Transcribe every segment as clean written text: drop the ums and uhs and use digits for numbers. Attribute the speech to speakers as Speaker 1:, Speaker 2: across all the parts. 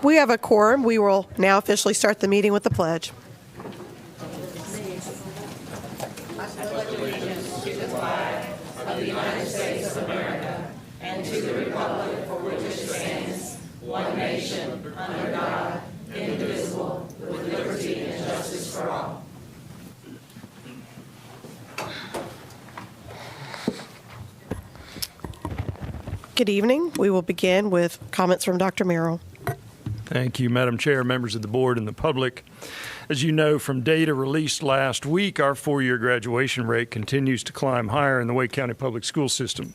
Speaker 1: We have a quorum. We will now officially start the meeting with the pledge.
Speaker 2: I pledge allegiance to the flag of the United States of America and to the republic for which it stands, one nation, under God, indivisible, with liberty and justice for all.
Speaker 1: Good evening. We will begin with comments from Dr. Merrill.
Speaker 3: Thank you, Madam Chair, members of the board, and the public. As you know from data released last week, our four-year graduation rate continues to climb higher in the Wake County Public School System.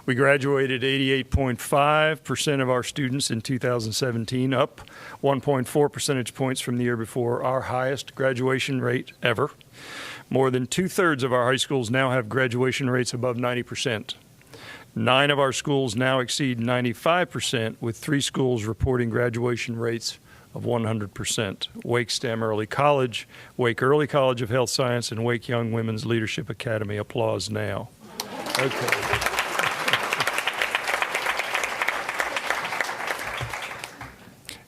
Speaker 3: We graduated 88.5% of our students in 2017, up 1.4 percentage points from the year before, our highest graduation rate ever. More than two-thirds of our high schools now have graduation rates above 90%. 9 of our schools now exceed 95%, with 3 schools reporting graduation rates of 100%. Wake STEM Early College, Wake Early College of Health Science, and Wake Young Women's Leadership Academy. Applause now. Okay.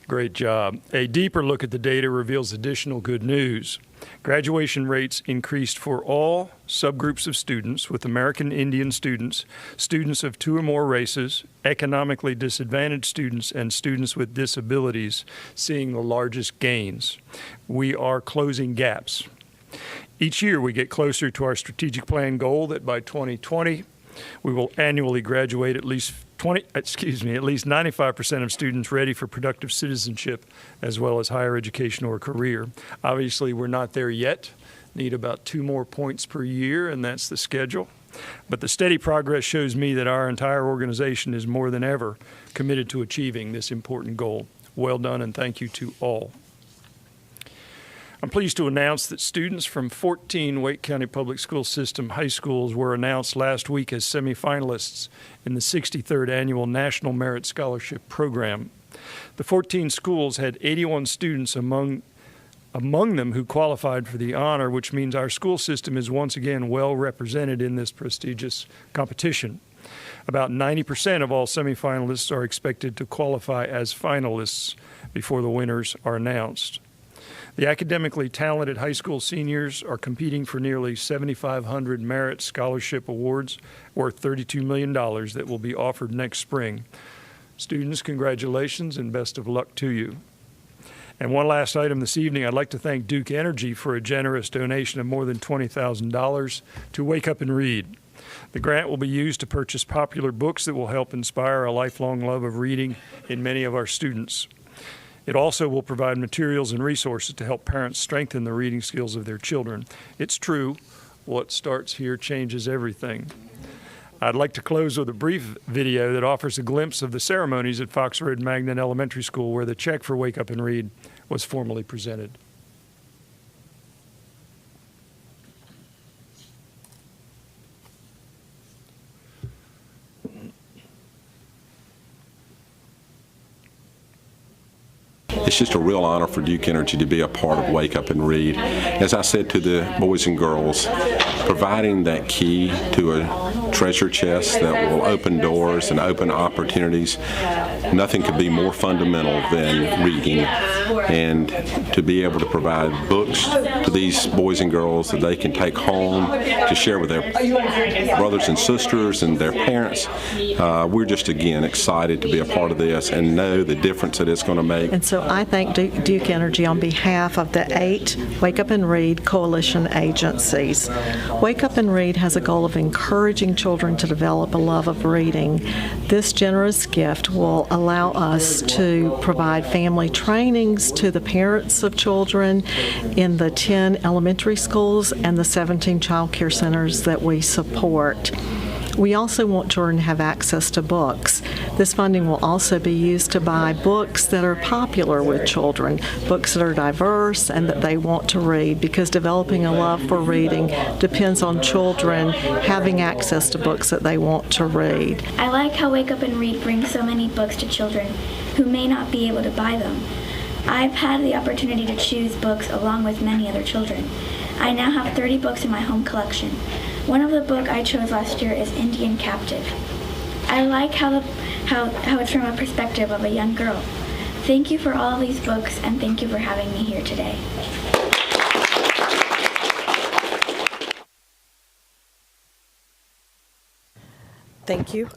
Speaker 3: Great job. A deeper look at the data reveals additional good news. Graduation rates increased for all subgroups of students, with American Indian students, students of 2 or more races, economically disadvantaged students, and students with disabilities seeing the largest gains. We are closing gaps. Each year we get closer to our strategic plan goal that by 2020 we will annually graduate at least 95% of students ready for productive citizenship as well as higher education or career. Obviously, we're not there yet. Need about 2 more points per year, and that's the schedule. But the steady progress shows me that our entire organization is more than ever committed to achieving this important goal. Well done, and thank you to all. I'm pleased to announce that students from 14 Wake County Public School System high schools were announced last week as semifinalists in the 63rd Annual National Merit Scholarship Program. The 14 schools had 81 students among them who qualified for the honor, which means our school system is once again well represented in this prestigious competition. About 90% of all semifinalists are expected to qualify as finalists before the winners are announced. The academically talented high school seniors are competing for nearly 7,500 merit scholarship awards worth $32 million that will be offered next spring. Students, congratulations and best of luck to you. And one last item this evening, I'd like to thank Duke Energy for a generous donation of more than $20,000 to Wake Up and Read. The grant will be used to purchase popular books that will help inspire a lifelong love of reading in many of our students. It also will provide materials and resources to help parents strengthen the reading skills of their children. It's true, what starts here changes everything. I'd like to close with a brief video that offers a glimpse of the ceremonies at Fox Road Magnet Elementary School, where the check for Wake Up and Read was formally presented.
Speaker 4: It's just a real honor for Duke Energy to be a part of Wake Up and Read. As I said to the boys and girls, providing that key to a treasure chest that will open doors and open opportunities, nothing could be more fundamental than reading. And to be able to provide books to these boys and girls that they can take home to share with their brothers and sisters and their parents, we're just, again, excited to be a part of this and know the difference that it's going to make.
Speaker 5: And so I thank Duke Energy on behalf of the 8 Wake Up and Read coalition agencies. Wake Up and Read has a goal of encouraging children to develop a love of reading. This generous gift will allow us to provide family trainings to the parents of children in the 10 elementary schools and the 17 child care centers that we support. We also want children to have access to books. This funding will also be used to buy books that are popular with children, books that are diverse and that they want to read, because developing a love for reading depends on children having access to books that they want to read.
Speaker 6: I like how Wake Up and Read brings so many books to children who may not be able to buy them. I've had the opportunity to choose books along with many other children. I now have 30 books in my home collection. One of the books I chose last year is Indian Captive. I like how it's from a perspective of a young girl. Thank you for all of these books, and thank you for having me here today.
Speaker 1: Thank you.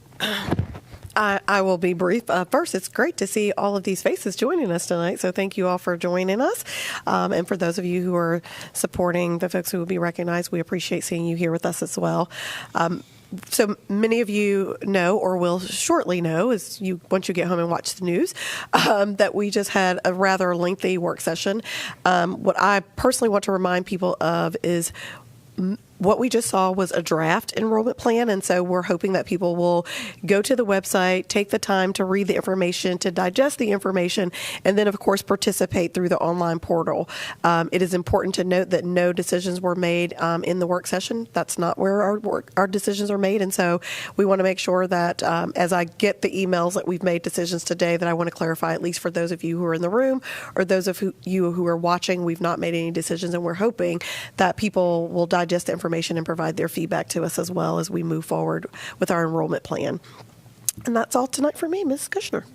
Speaker 1: I will be brief. First, it's great to see all of these faces joining us tonight, so thank you all for joining us. And for those of you who are supporting the folks who will be recognized, we appreciate seeing you here with us as well. So many of you know, or will shortly know, once you get home and watch the news, that we just had a rather lengthy work session. What I personally want to remind people of is what we just saw was a draft enrollment plan, and so we're hoping that people will go to the website, take the time to read the information, to digest the information, and then, of course, participate through the online portal. It is important to note that no decisions were made in the work session. That's not where our decisions are made, and so we want to make sure that as I get the emails that we've made decisions today, that I want to clarify, at least for those of you who are in the room or those of you who are watching, we've not made any decisions, and we're hoping that people will digest the information and provide their feedback to us as well as we move forward with our enrollment plan. And that's all tonight for me, Ms. Kushner.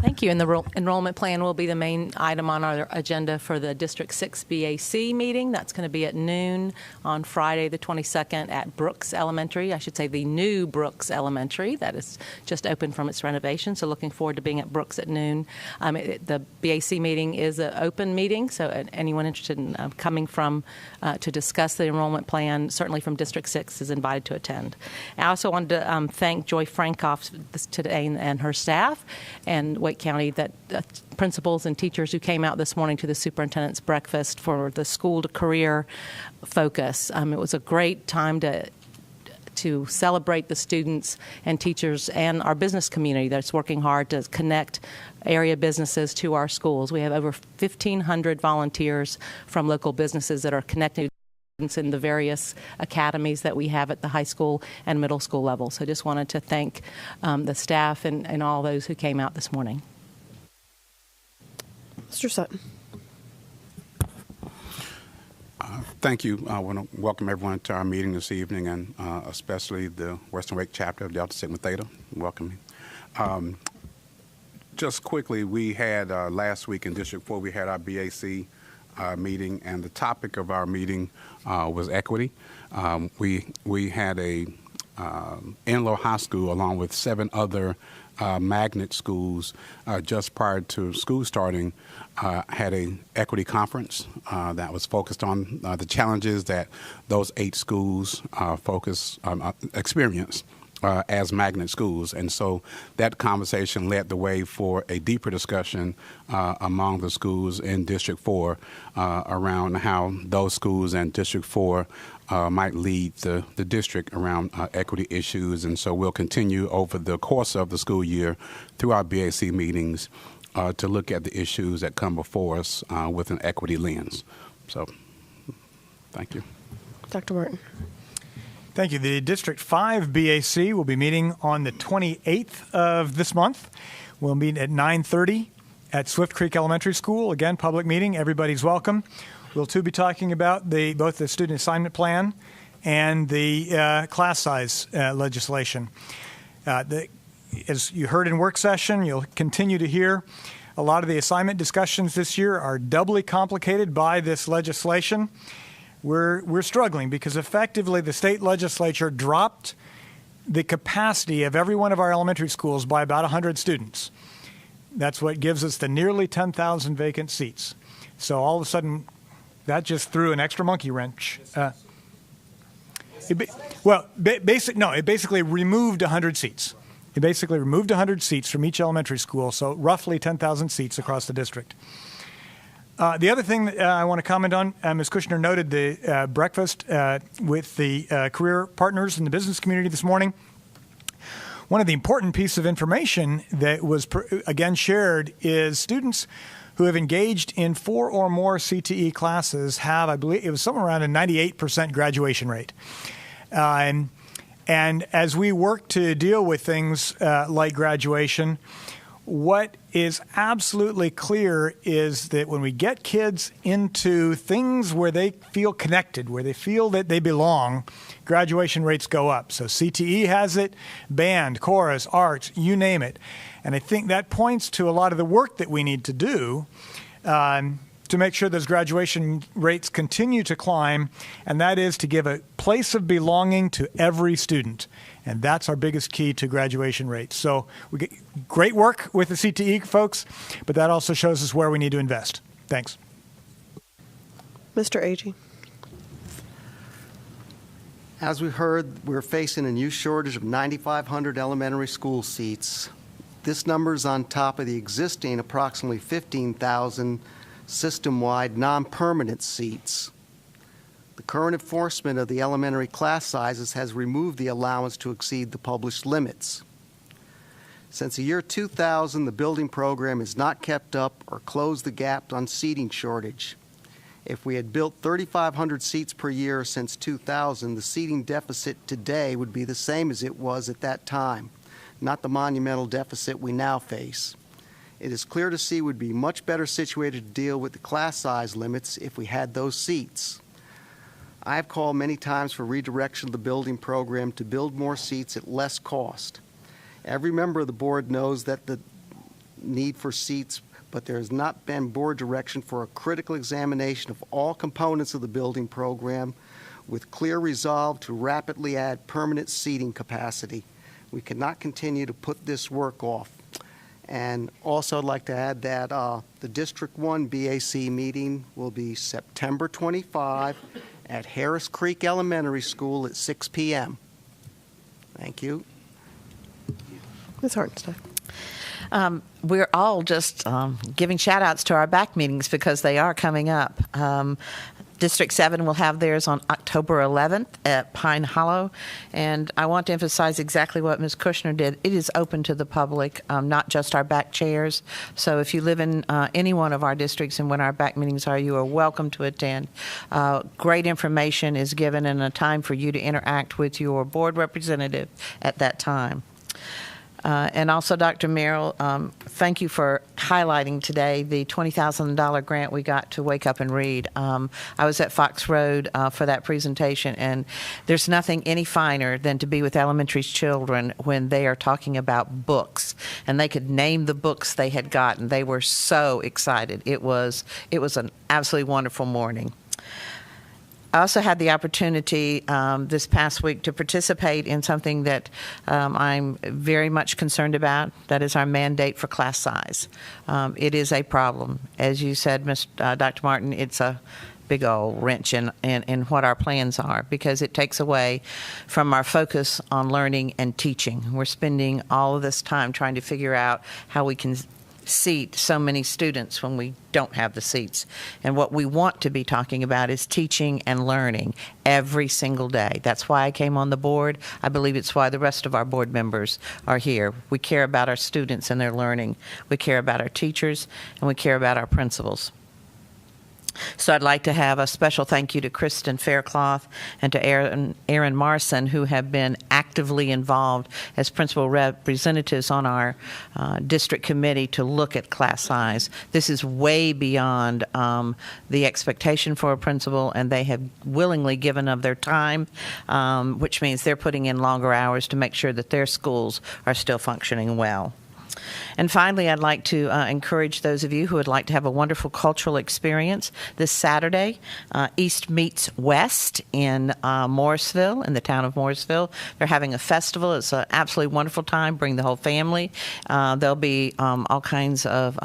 Speaker 7: Thank you. And the enrollment plan will be the main item on our agenda for the District 6 BAC meeting. That's going to be at noon on Friday the 22nd at Brooks Elementary. I should say the new Brooks Elementary. That is just opened from its renovation, so looking forward to being at Brooks at noon. The BAC meeting is an open meeting, so anyone interested in coming from to discuss the enrollment plan, certainly from District 6, is invited to attend. I also wanted to thank Joy Frankoff today and her staff, and Wake County, that principals and teachers who came out this morning to the superintendent's breakfast for the school to career focus. It was a great time to celebrate the students and teachers and our business community that's working hard to connect area businesses to our schools. We have over 1,500 volunteers from local businesses that are connected in the various academies that we have at the high school and middle school level. So I just wanted to thank the staff and all those who came out this morning.
Speaker 1: Mr. Sutton.
Speaker 8: Thank you. I want to welcome everyone to our meeting this evening, and especially the Western Wake chapter of Delta Sigma Theta. Welcome. Just quickly, we had last week in District 4, we had our BAC meeting, and the topic of our meeting was equity. We had a Enloe High School along with 7 other magnet schools just prior to school starting had a equity conference that was focused on the challenges that those 8 schools experience as magnet schools. And so that conversation led the way for a deeper discussion among the schools in District 4 around how those schools and District 4 might lead the district around equity issues. And so we'll continue over the course of the school year through our BAC meetings to look at the issues that come before us with an equity lens. So thank you.
Speaker 1: Dr. Martin.
Speaker 9: Thank you. The District 5 BAC will be meeting on the 28th of this month. We'll meet at 9:30 at Swift Creek Elementary School. Again, public meeting. Everybody's welcome. We'll too be talking about both the student assignment plan and the class size legislation. As you heard in work session, you'll continue to hear a lot of the assignment discussions this year are doubly complicated by this legislation. We're struggling because effectively the state legislature dropped the capacity of every one of our elementary schools by about 100 students. That's what gives us the nearly 10,000 vacant seats. So all of a sudden, that just threw an extra monkey wrench. It basically removed 100 seats. It basically removed 100 seats from each elementary school, so roughly 10,000 seats across the district. The other thing that I want to comment on, Ms. Kushner noted the breakfast with the career partners in the business community this morning. One of the important pieces of information that was, again, shared is students who have engaged in 4 or more CTE classes have, I believe, it was somewhere around a 98% graduation rate. And as we work to deal with things like graduation, what is absolutely clear is that when we get kids into things where they feel connected, where they feel that they belong, graduation rates go up. So CTE has it, band, chorus, arts, you name it. And I think that points to a lot of the work that we need to do to make sure those graduation rates continue to climb, and that is to give a place of belonging to every student. And that's our biggest key to graduation rates. So we get great work with the CTE folks, but that also shows us where we need to invest. Thanks.
Speaker 1: Mr. Agee.
Speaker 10: As we heard, we're facing a new shortage of 9,500 elementary school seats. This number is on top of the existing approximately 15,000 system-wide non-permanent seats. The current enforcement of the elementary class sizes has removed the allowance to exceed the published limits. Since the year 2000, the building program has not kept up or closed the gap on seating shortage. If we had built 3,500 seats per year since 2000, the seating deficit today would be the same as it was at that time, not the monumental deficit we now face. It is clear to see we'd be much better situated to deal with the class size limits if we had those seats. I have called many times for redirection of the building program to build more seats at less cost. Every member of the board knows that the need for seats, but there has not been board direction for a critical examination of all components of the building program with clear resolve to rapidly add permanent seating capacity. We cannot continue to put this work off. And also I'd like to add that the District 1 BAC meeting will be September 25 at Harris Creek Elementary School at 6 p.m. Thank you.
Speaker 1: Ms. Hartenstein.
Speaker 11: We're all just giving shout-outs to our back meetings because they are coming up. District 7 will have theirs on October 11th at Pine Hollow, and I want to emphasize exactly what Ms. Kushner did. It is open to the public, not just our back chairs. So if you live in any one of our districts and when our back meetings are, you are welcome to attend. Great information is given and a time for you to interact with your board representative at that time. And also, Dr. Merrill, thank you for highlighting today the $20,000 grant we got to Wake Up and Read. I was at Fox Road for that presentation, and there's nothing any finer than to be with elementary children when they are talking about books, and they could name the books they had gotten. They were so excited. It was an absolutely wonderful morning. I also had the opportunity this past week to participate in something that I'm very much concerned about. That is our mandate for class size. It is a problem. As you said, Dr. Martin, it's a big old wrench in what our plans are because it takes away from our focus on learning and teaching. We're spending all of this time trying to figure out how we can seat so many students when we don't have the seats. And what we want to be talking about is teaching and learning every single day. That's why I came on the board. I believe it's why the rest of our board members are here. We care about our students and their learning. We care about our teachers, and we care about our principals. So I'd like to have a special thank you to Kristen Faircloth and to Aaron Marson, who have been actively involved as principal representatives on our district committee to look at class size. This is way beyond the expectation for a principal, and they have willingly given of their time, which means they're putting in longer hours to make sure that their schools are still functioning well. And finally, I'd like to encourage those of you who would like to have a wonderful cultural experience this Saturday. East meets West in Morrisville, in the town of Morrisville. They're having a festival. It's an absolutely wonderful time. Bring the whole family. There'll be all kinds of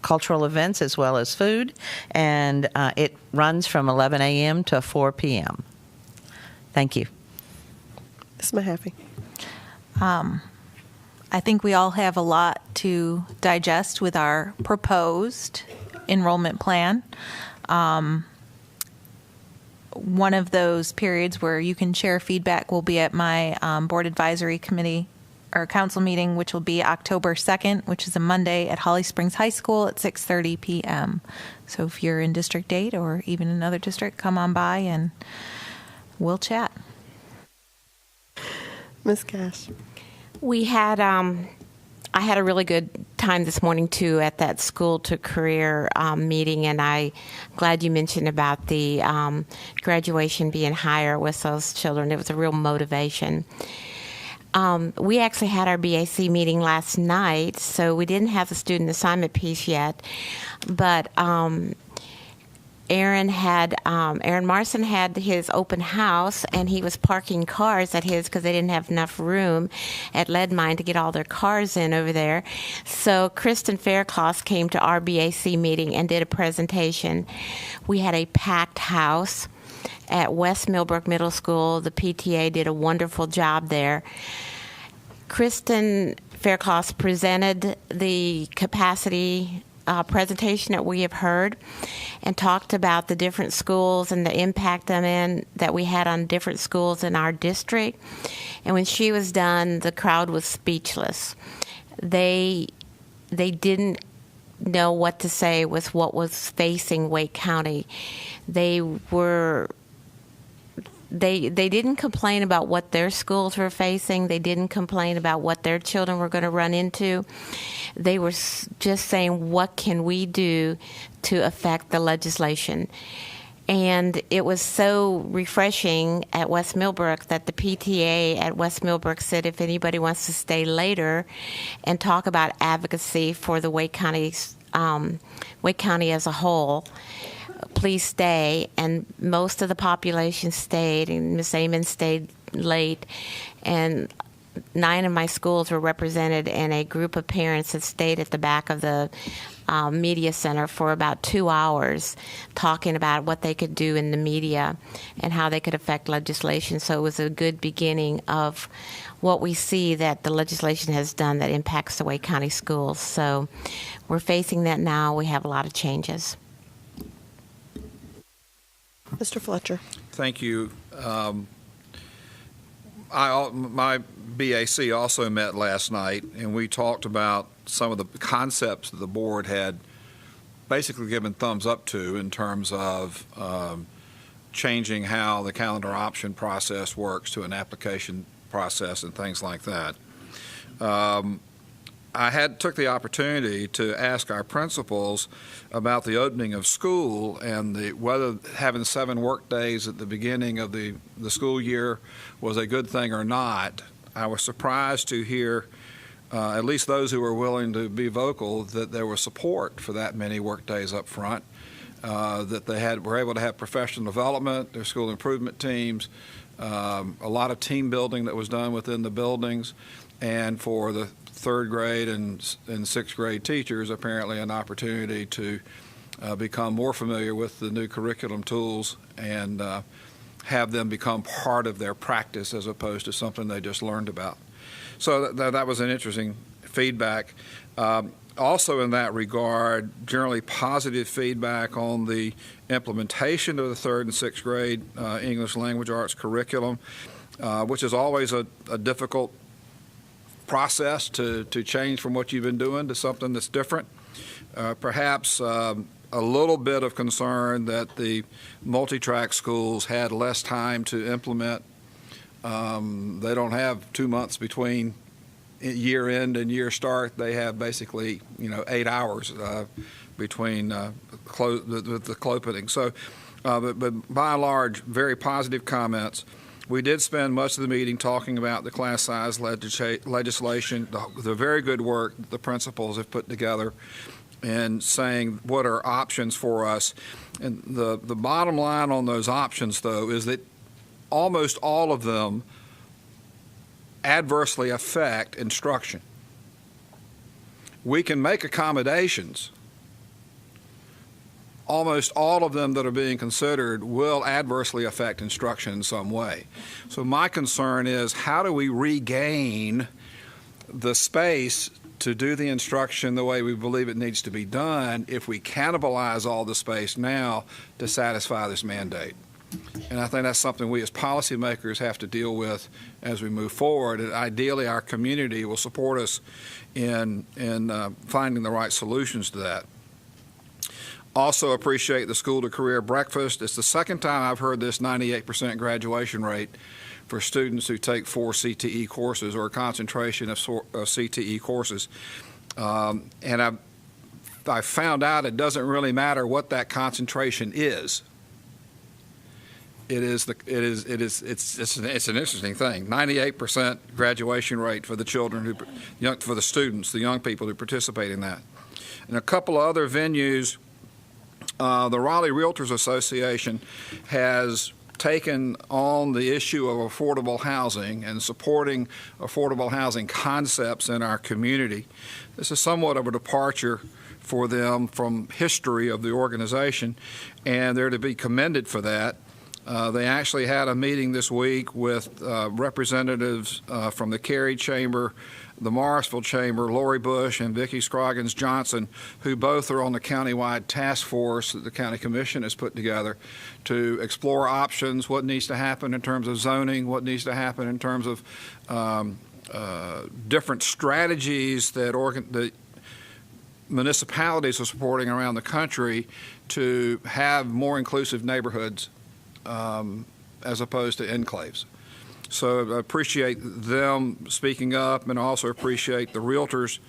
Speaker 11: cultural events as well as food. And it runs from 11 a.m. to 4 p.m. Thank you.
Speaker 1: Ms. Mahaffey.
Speaker 12: I think we all have a lot to digest with our proposed enrollment plan. One of those periods where you can share feedback will be at my board advisory committee or council meeting, which will be October 2nd, which is a Monday at Holly Springs High School at 6:30 p.m. So if you're in District 8 or even another district, come on by and we'll chat.
Speaker 1: Ms. Cash.
Speaker 13: We had, I had a really good time this morning, too, at that school to career meeting, and I'm glad you mentioned about the graduation being higher with those children. It was a real motivation. We actually had our BAC meeting last night, so we didn't have the student assignment piece yet. But Aaron Marson had his open house, and he was parking cars at his because they didn't have enough room at Leadmine to get all their cars in over there. So Kristen Faircloth came to our BAC meeting and did a presentation. We had a packed house at West Millbrook Middle School. The PTA did a wonderful job there. Kristen Faircloth presented the capacity presentation that we have heard and talked about the different schools and the impact that we had on different schools in our district. And when she was done, the crowd was speechless. They didn't know what to say with what was facing Wake County. They didn't complain about what their schools were facing. They didn't complain about what their children were going to run into. They were just saying, what can we do to affect the legislation? And it was so refreshing at West Millbrook that the PTA at West Millbrook said if anybody wants to stay later and talk about advocacy for the Wake County as a whole, please stay. And most of the population stayed, and Ms. Amon stayed late. And 9 of my schools were represented, and a group of parents that stayed at the back of the media center for about 2 hours talking about what they could do in the media and how they could affect legislation. So it was a good beginning of what we see that the legislation has done that impacts the Wake County schools. So we're facing that now. We have a lot of changes.
Speaker 1: Mr. Fletcher.
Speaker 14: Thank you. My BAC also met last night, and we talked about some of the concepts that the board had basically given thumbs up to in terms of changing how the calendar option process works to an application process and things like that. I took the opportunity to ask our principals about the opening of school and whether having 7 work days at the beginning of the school year was a good thing or not. I was surprised to hear, at least those who were willing to be vocal, that there was support for that many work days up front, that they were able to have professional development, their school improvement teams, a lot of team building that was done within the buildings, and for the 3rd grade and 6th grade teachers, apparently an opportunity to become more familiar with the new curriculum tools and have them become part of their practice as opposed to something they just learned about. So that was an interesting feedback. Also in that regard, generally positive feedback on the implementation of the 3rd and 6th grade English language arts curriculum, which is always a difficult process to change from what you've been doing to something that's different. Perhaps a little bit of concern that the multi-track schools had less time to implement. They don't have 2 months between year end and year start. They have basically 8 hours between the clopening. So, but by and large, very positive comments. We did spend much of the meeting talking about the class size legislation, the very good work that the principals have put together, and saying what are options for us. And the bottom line on those options, though, is that almost all of them adversely affect instruction. We can make accommodations. Almost all of them that are being considered will adversely affect instruction in some way. So my concern is, how do we regain the space to do the instruction the way we believe it needs to be done if we cannibalize all the space now to satisfy this mandate? And I think that's something we as policymakers have to deal with as we move forward. And ideally, our community will support us in finding the right solutions to that. Also appreciate the School to Career Breakfast. It's the second time I've heard this 98% graduation rate for students who take 4 CTE courses or a concentration of CTE courses. And I found out it doesn't really matter what that concentration is. it's an interesting thing. 98% graduation rate for the children for the students, the young people who participate in that. And a couple of other venues, the Raleigh Realtors Association has taken on the issue of affordable housing and supporting affordable housing concepts in our community. This is somewhat of a departure for them from history of the organization, and they're to be commended for that. They actually had a meeting this week with representatives from the Cary Chamber, the Morrisville Chamber, Lori Bush and Vicki Scroggins Johnson, who both are on the countywide task force that the County Commission has put together to explore options, what needs to happen in terms of zoning, what needs to happen in terms of different strategies that municipalities are supporting around the country to have more inclusive neighborhoods as opposed to enclaves. So I appreciate them speaking up, and also appreciate the realtors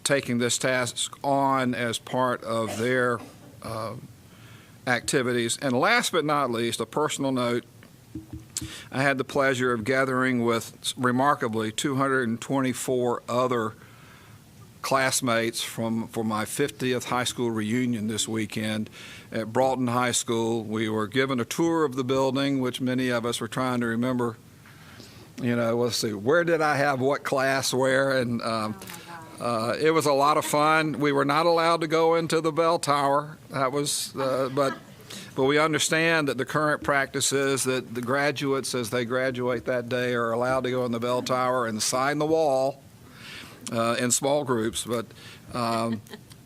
Speaker 14: taking this task on as part of their activities. And last but not least, a personal note, I had the pleasure of gathering with remarkably 224 other classmates for my 50th high school reunion this weekend at Broughton High School. We were given a tour of the building, which many of us were trying to remember, let's see, where did I have what class where? And it was a lot of fun. We were not allowed to go into the bell tower. That was, but we understand that the current practice is that the graduates, as they graduate that day, are allowed to go in the bell tower and sign the wall in small groups. But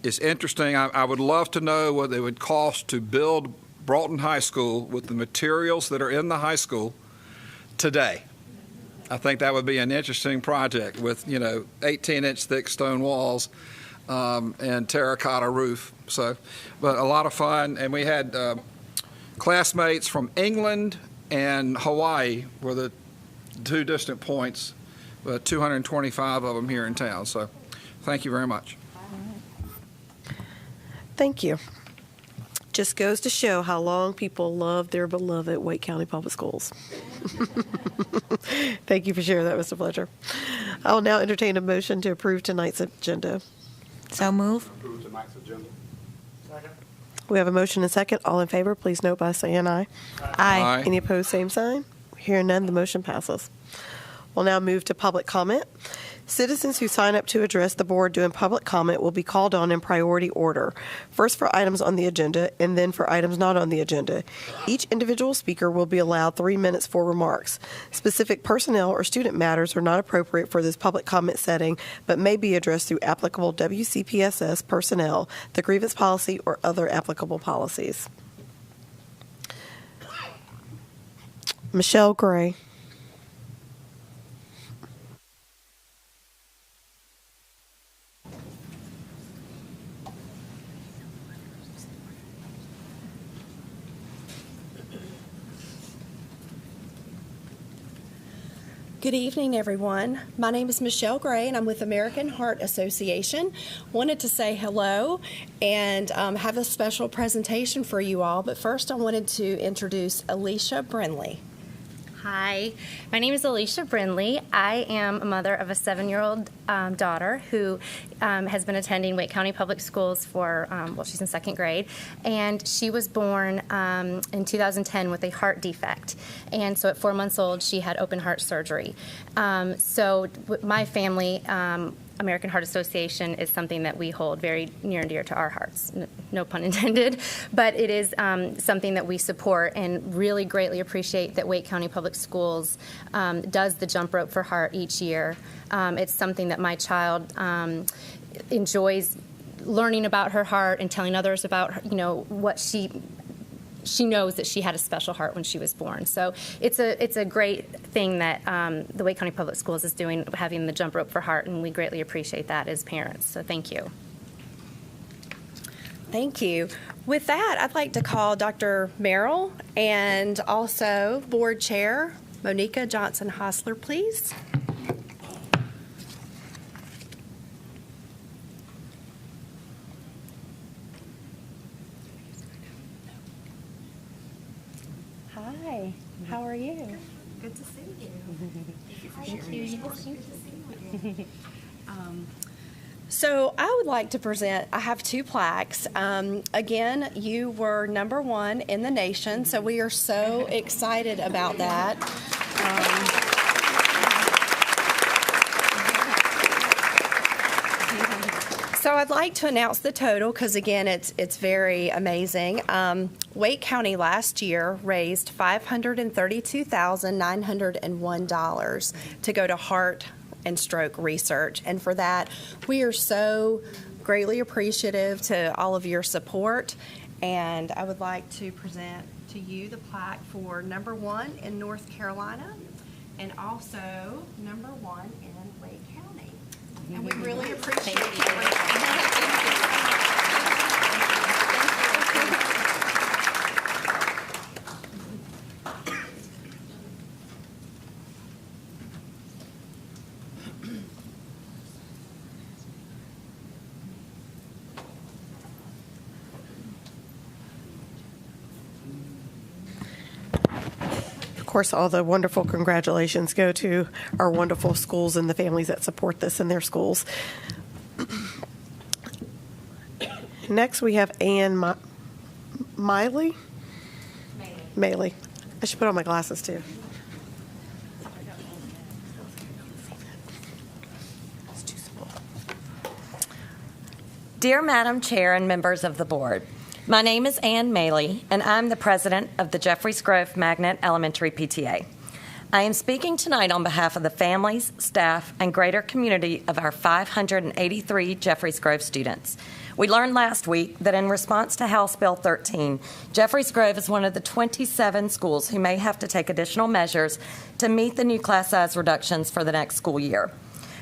Speaker 14: it's interesting. I would love to know what it would cost to build Broughton High School with the materials that are in the high school today. I think that would be an interesting project with 18-inch thick stone walls and terracotta roof. So, but a lot of fun. And we had classmates from England and Hawaii were the two distant points, but 225 of them here in town. So thank you very much.
Speaker 1: Thank you. Just goes to show how long people love their beloved Wake County Public Schools. Thank you for sharing that, Mr. Fletcher. I will now entertain a motion to approve tonight's agenda.
Speaker 12: So move.
Speaker 8: Approve tonight's agenda.
Speaker 9: Second.
Speaker 1: We have a motion and second. All in favor, please note by saying aye.
Speaker 12: Aye.
Speaker 1: Any opposed, same sign. Hearing none, the motion passes. We'll now move to public comment. Citizens who sign up to address the board during public comment will be called on in priority order, first for items on the agenda and then for items not on the agenda. Each individual speaker will be allowed 3 minutes for remarks. Specific personnel or student matters are not appropriate for this public comment setting, but may be addressed through applicable WCPSS personnel, the grievance policy, or other applicable policies. Michelle Gray.
Speaker 15: Good evening, everyone. My name is Michelle Gray, and I'm with American Heart Association. Wanted to say hello and have a special presentation for you all, but first I wanted to introduce Alicia Brinley.
Speaker 16: Hi, my name is Alicia Brindley. I am a mother of a 7-year-old daughter who has been attending Wake County Public Schools for, she's in 2nd grade, and she was born in 2010 with a heart defect. And so at 4 months old, she had open heart surgery. So my family, American Heart Association, is something that we hold very near and dear to our hearts, no pun intended, but it is something that we support and really greatly appreciate that Wake County Public Schools does the jump rope for heart each year. It's something that my child enjoys learning about her heart and telling others about, what she knows that she had a special heart when she was born. So it's a great thing that the Wake County Public Schools is doing, having the jump rope for heart, and we greatly appreciate that as parents. So thank you.
Speaker 15: Thank you. With that, I'd like to call Dr. Merrill and also Board Chair Monica Johnson-Hostler, please.
Speaker 17: Hi, how are you?
Speaker 15: Good to see you. So I would like to present, I have 2 plaques. Again, you were #1 in the nation, so we are so excited about that. So I'd like to announce the total because, again, it's very amazing. Wake County last year raised $532,901 to go to heart and stroke research. And for that, we are so greatly appreciative to all of your support. And I would like to present to you the plaque for #1 in North Carolina and also #1 in Wake County. And we really appreciate
Speaker 1: Of course, all the wonderful congratulations go to our wonderful schools and the families that support this in their schools. Next, we have Ann Miley. Maley. I should put on my glasses, too.
Speaker 17: Dear Madam Chair and members of the board, my name is Ann Maley, and I'm the president of the Jeffreys Grove Magnet Elementary PTA. I am speaking tonight on behalf of the families, staff, and greater community of our 583 Jeffreys Grove students. We learned last week that in response to House Bill 13, Jeffreys Grove is one of the 27 schools who may have to take additional measures to meet the new class size reductions for the next school year.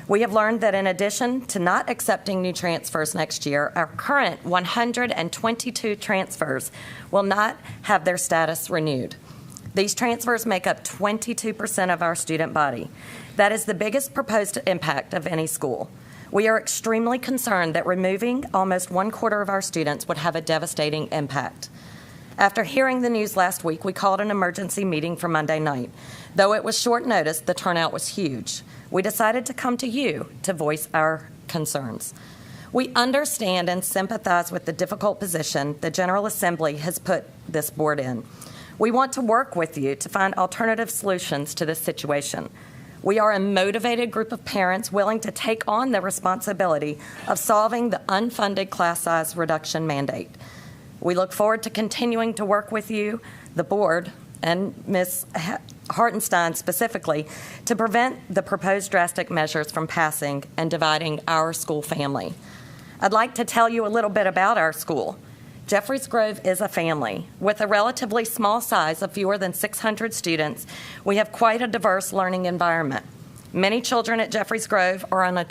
Speaker 17: We have learned that in addition to not accepting new transfers next year, our current 122 transfers will not have their status renewed. These transfers make up 22% of our student body. That is the biggest proposed impact of any school. We are extremely concerned that removing almost 1/4 of our students would have a devastating impact. After hearing the news last week, we called an emergency meeting for Monday night. Though it was short notice, the turnout was huge. We decided to come to you to voice our concerns. We understand and sympathize with the difficult position the General Assembly has put this board in. We want to work with you to find alternative solutions to this situation. We are a motivated group of parents willing to take on the responsibility of solving the unfunded class size reduction mandate. We look forward to continuing to work with you, the board, and Ms. Hartenstein specifically, to prevent the proposed drastic measures from passing and dividing our school family. I'd like to tell you a little bit about our school. Jeffreys Grove is a family. With a relatively small size of fewer than 600 students, we have quite a diverse learning environment. Many children at Jeffreys Grove are on a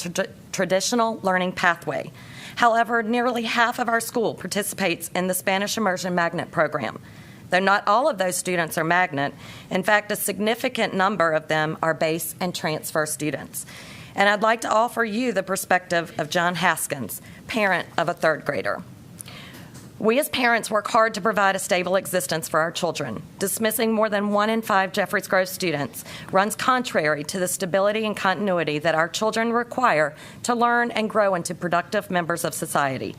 Speaker 17: traditional learning pathway. However, nearly half of our school participates in the Spanish Immersion Magnet program. Though not all of those students are magnet, in fact, a significant number of them are base and transfer students. And I'd like to offer you the perspective of John Haskins, parent of a 3rd grader. We as parents work hard to provide a stable existence for our children. Dismissing more than 1 in 5 Jeffreys Grove students runs contrary to the stability and continuity that our children require to learn and grow into productive members of society.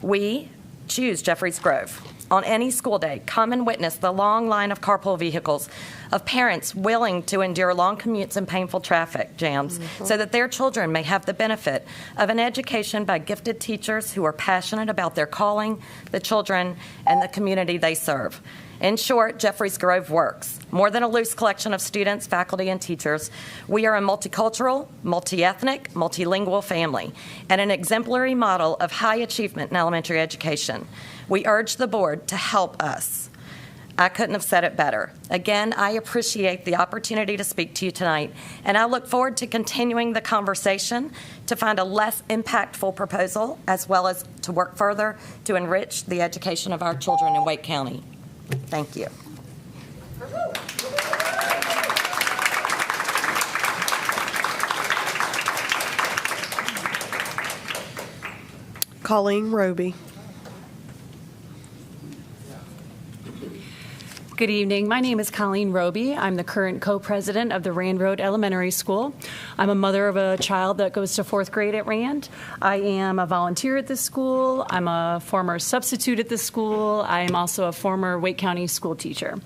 Speaker 17: We choose Jeffreys Grove. On any school day, come and witness the long line of carpool vehicles of parents willing to endure long commutes and painful traffic jams so that their children may have the benefit of an education by gifted teachers who are passionate about their calling, the children, and the community they serve. In short, Jeffreys Grove works. More than a loose collection of students, faculty, and teachers, we are a multicultural, multi-ethnic, multilingual family and an exemplary model of high achievement in elementary education. We urge the board to help us. I couldn't have said it better. Again, I appreciate the opportunity to speak to you tonight, and I look forward to continuing the conversation to find a less impactful proposal, as well as to work further to enrich the education of our children in Wake County. Thank you.
Speaker 1: Colleen Roby.
Speaker 18: Good evening. My name is Colleen Roby. I'm the current co-president of the Rand Road Elementary School. I'm a mother of a child that goes to 4th grade at Rand. I am a volunteer at this school. I'm a former substitute at this school. I am also a former Wake County school teacher.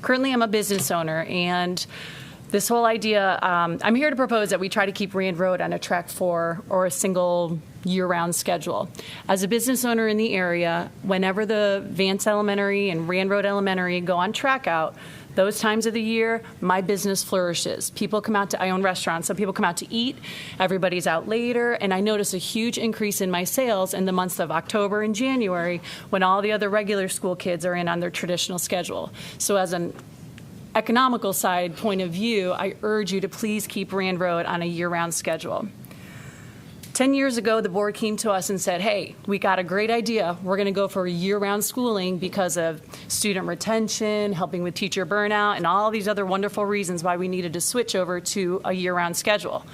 Speaker 18: Currently, I'm a business owner, and this whole idea, I'm here to propose that we try to keep Rand Road on a track 4 or a single year-round schedule. As a business owner in the area, whenever the Vance Elementary and Rand Road Elementary go on track out, those times of the year, my business flourishes. People come out to, I own restaurants, so people come out to eat, everybody's out later, and I notice a huge increase in my sales in the months of October and January when all the other regular school kids are in on their traditional schedule. So as an economical side point of view, I urge you to please keep Rand Road on a year-round schedule. 10 years ago, the board came to us and said, hey, we got a great idea. We're going to go for year-round schooling because of student retention, helping with teacher burnout, and all these other wonderful reasons why we needed to switch over to a year-round schedule.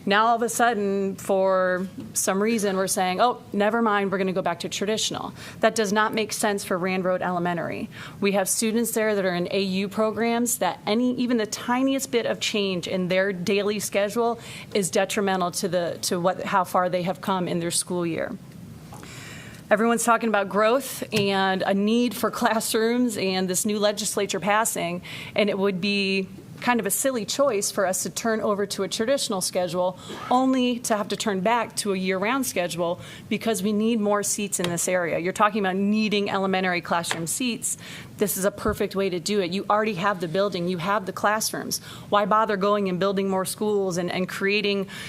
Speaker 18: Now, all of a sudden, for some reason, we're saying, oh, never mind, we're going to go back to traditional. That does not make sense for Rand Road Elementary. We have students there that are in AU programs that even the tiniest bit of change in their daily schedule is detrimental to how far they have come in their school year. Everyone's talking about growth and a need for classrooms and this new legislature passing, and it would be kind of a silly choice for us to turn over to a traditional schedule only to have to turn back to a year-round schedule because we need more seats in this area. You're talking about needing elementary classroom seats. This is a perfect way to do it. You already have the building. You have the classrooms. Why bother going and building more schools and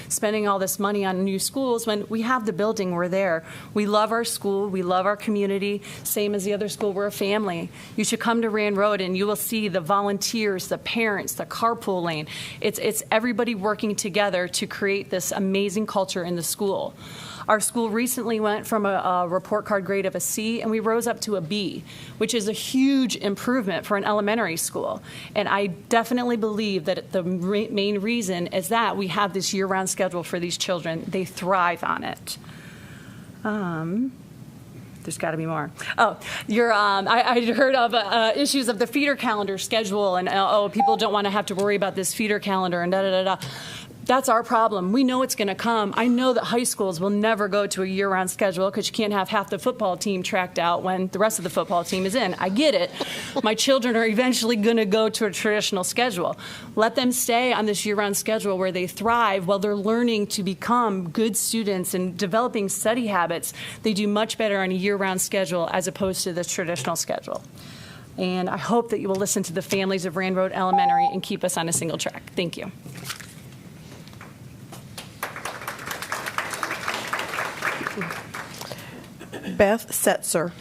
Speaker 18: spending all this money on new schools when we have the building? We're there. We love our school. We love our community. Same as the other school. We're a family. You should come to Rand Road and you will see the volunteers, the parents, the carpool lane. It's everybody working together to create this amazing culture in the school. Our school recently went from a report card grade of a C, and we rose up to a B, which is a huge improvement for an elementary school. And I definitely believe that the main reason is that we have this year-round schedule for these children. They thrive on it. There's got to be more. Oh, I heard of issues of the feeder calendar schedule, and people don't want to have to worry about this feeder calendar and da-da-da-da. That's our problem. We know it's going to come. I know that high schools will never go to a year-round schedule because you can't have half the football team tracked out when the rest of the football team is in. I get it. My children are eventually going to go to a traditional schedule. Let them stay on this year-round schedule where they thrive while they're learning to become good students and developing study habits. They do much better on a year-round schedule as opposed to the traditional schedule. And I hope that you will listen to the families of Rand Road Elementary and keep us on a single track. Thank you.
Speaker 1: Beth Setzer.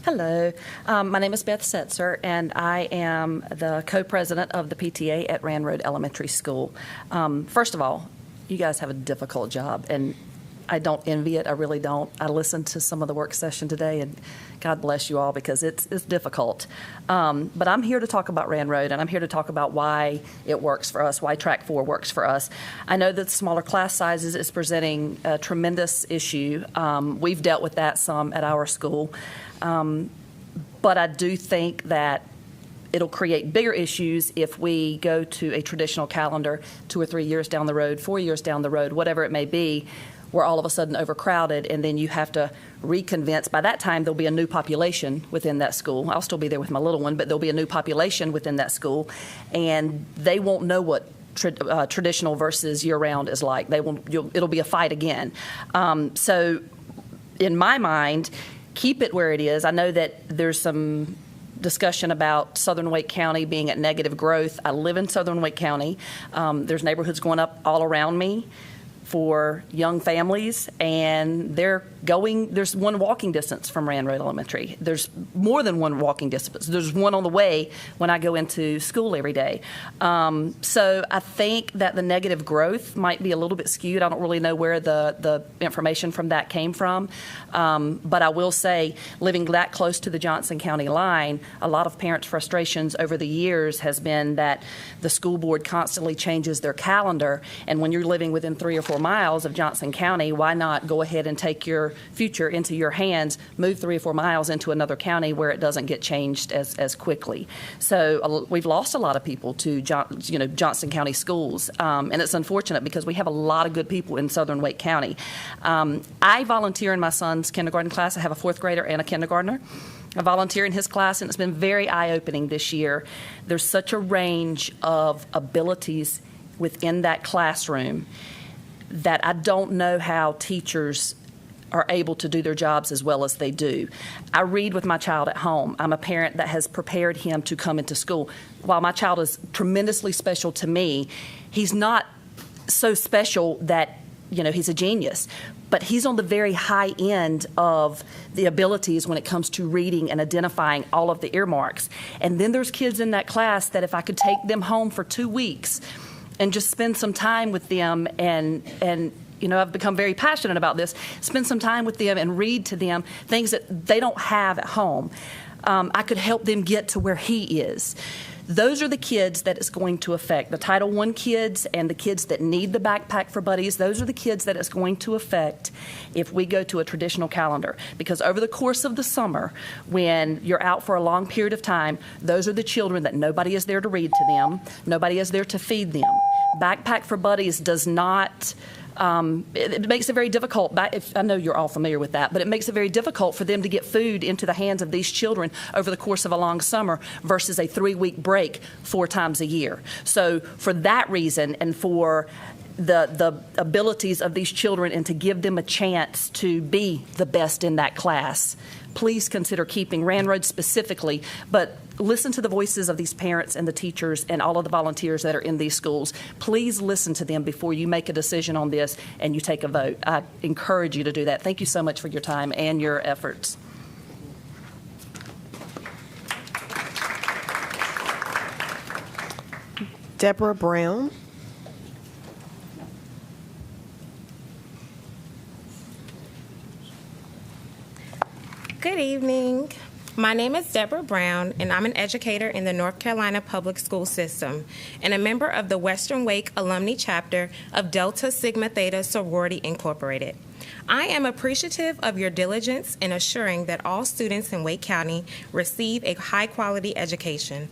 Speaker 19: Hello, my name is Beth Setzer, and I am the co-president of the PTA at Rand Road Elementary School. First of all, you guys have a difficult job, and I don't envy it. I really don't. I listened to some of the work session today, and God bless you all because it's difficult. But I'm here to talk about Rand Road, and I'm here to talk about why it works for us, why Track 4 works for us. I know that smaller class sizes is presenting a tremendous issue. We've dealt with that some at our school. But I do think that it'll create bigger issues if we go to a traditional calendar 2 or 3 years down the road, 4 years down the road, whatever it may be. We're all of a sudden overcrowded, and then you have to reconvince. By that time, there'll be a new population within that school. I'll still be there with my little one, but there'll be a new population within that school, and they won't know what traditional versus year-round is like. It'll be a fight again. So in my mind, keep it where it is. I know that there's some discussion about Southern Wake County being at negative growth. I live in Southern Wake County. There's neighborhoods going up all around me for young families, and there's one walking distance from Rand Road Elementary. There's more than one walking distance. There's one on the way when I go into school every day. So I think that the negative growth might be a little bit skewed. I don't really know where the information from that came from. But I will say, living that close to the Johnson County line, a lot of parents' frustrations over the years has been that the school board constantly changes their calendar, and when you're living within 3 or 4 miles of Johnson County, why not go ahead and take your future into your hands, move 3 or 4 miles into another county where it doesn't get changed as quickly? So we've lost a lot of people to Johnson County schools, and it's unfortunate because we have a lot of good people in southern Wake County. I volunteer in my son's kindergarten class. I have a 4th grader and a kindergartner. I volunteer in his class, and it's been very eye-opening this year. There's such a range of abilities within that classroom that I don't know how teachers are able to do their jobs as well as they do. I read with my child at home. I'm a parent that has prepared him to come into school. While my child is tremendously special to me, he's not so special that he's a genius, but he's on the very high end of the abilities when it comes to reading and identifying all of the earmarks. And then there's kids in that class that if I could take them home for 2 weeks and just spend some time with them and I've become very passionate about this, spend some time with them and read to them things that they don't have at home. I could help them get to where he is. Those are the kids that it's going to affect. The Title I kids and the kids that need the backpack for buddies, those are the kids that it's going to affect if we go to a traditional calendar. Because over the course of the summer, when you're out for a long period of time, those are the children that nobody is there to read to them, nobody is there to feed them. Backpack for buddies does not... it makes it very difficult. I know you're all familiar with that, but it makes it very difficult for them to get food into the hands of these children over the course of a long summer versus a 3-week break 4 times a year. So for that reason and for the abilities of these children and to give them a chance to be the best in that class, please consider keeping Rand Road specifically, but listen to the voices of these parents and the teachers and all of the volunteers that are in these schools. Please listen to them before you make a decision on this and you take a vote. I encourage you to do that. Thank you so much for your time and your efforts.
Speaker 1: Deborah Brown.
Speaker 20: Good evening. My name is Deborah Brown, and I'm an educator in the North Carolina Public School System and a member of the Western Wake Alumni Chapter of Delta Sigma Theta Sorority Incorporated. I am appreciative of your diligence in assuring that all students in Wake County receive a high-quality education.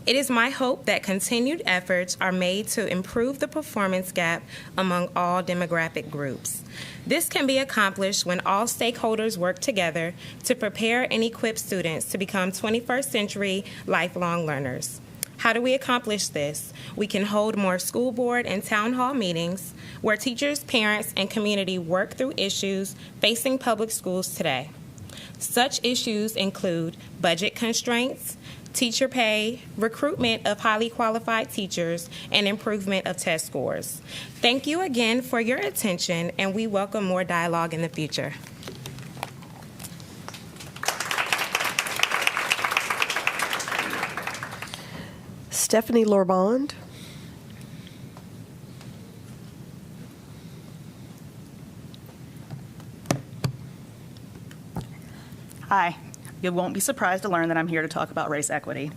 Speaker 20: It is my hope that continued efforts are made to improve the performance gap among all demographic groups. This can be accomplished when all stakeholders work together to prepare and equip students to become 21st century lifelong learners. How do we accomplish this? We can hold more school board and town hall meetings where teachers, parents, and community work through issues facing public schools today. Such issues include budget constraints, teacher pay, recruitment of highly qualified teachers, and improvement of test scores. Thank you again for your attention, and we welcome more dialogue in the future.
Speaker 1: Stephanie Lorbond.
Speaker 21: Hi. You won't be surprised to learn that I'm here to talk about race equity.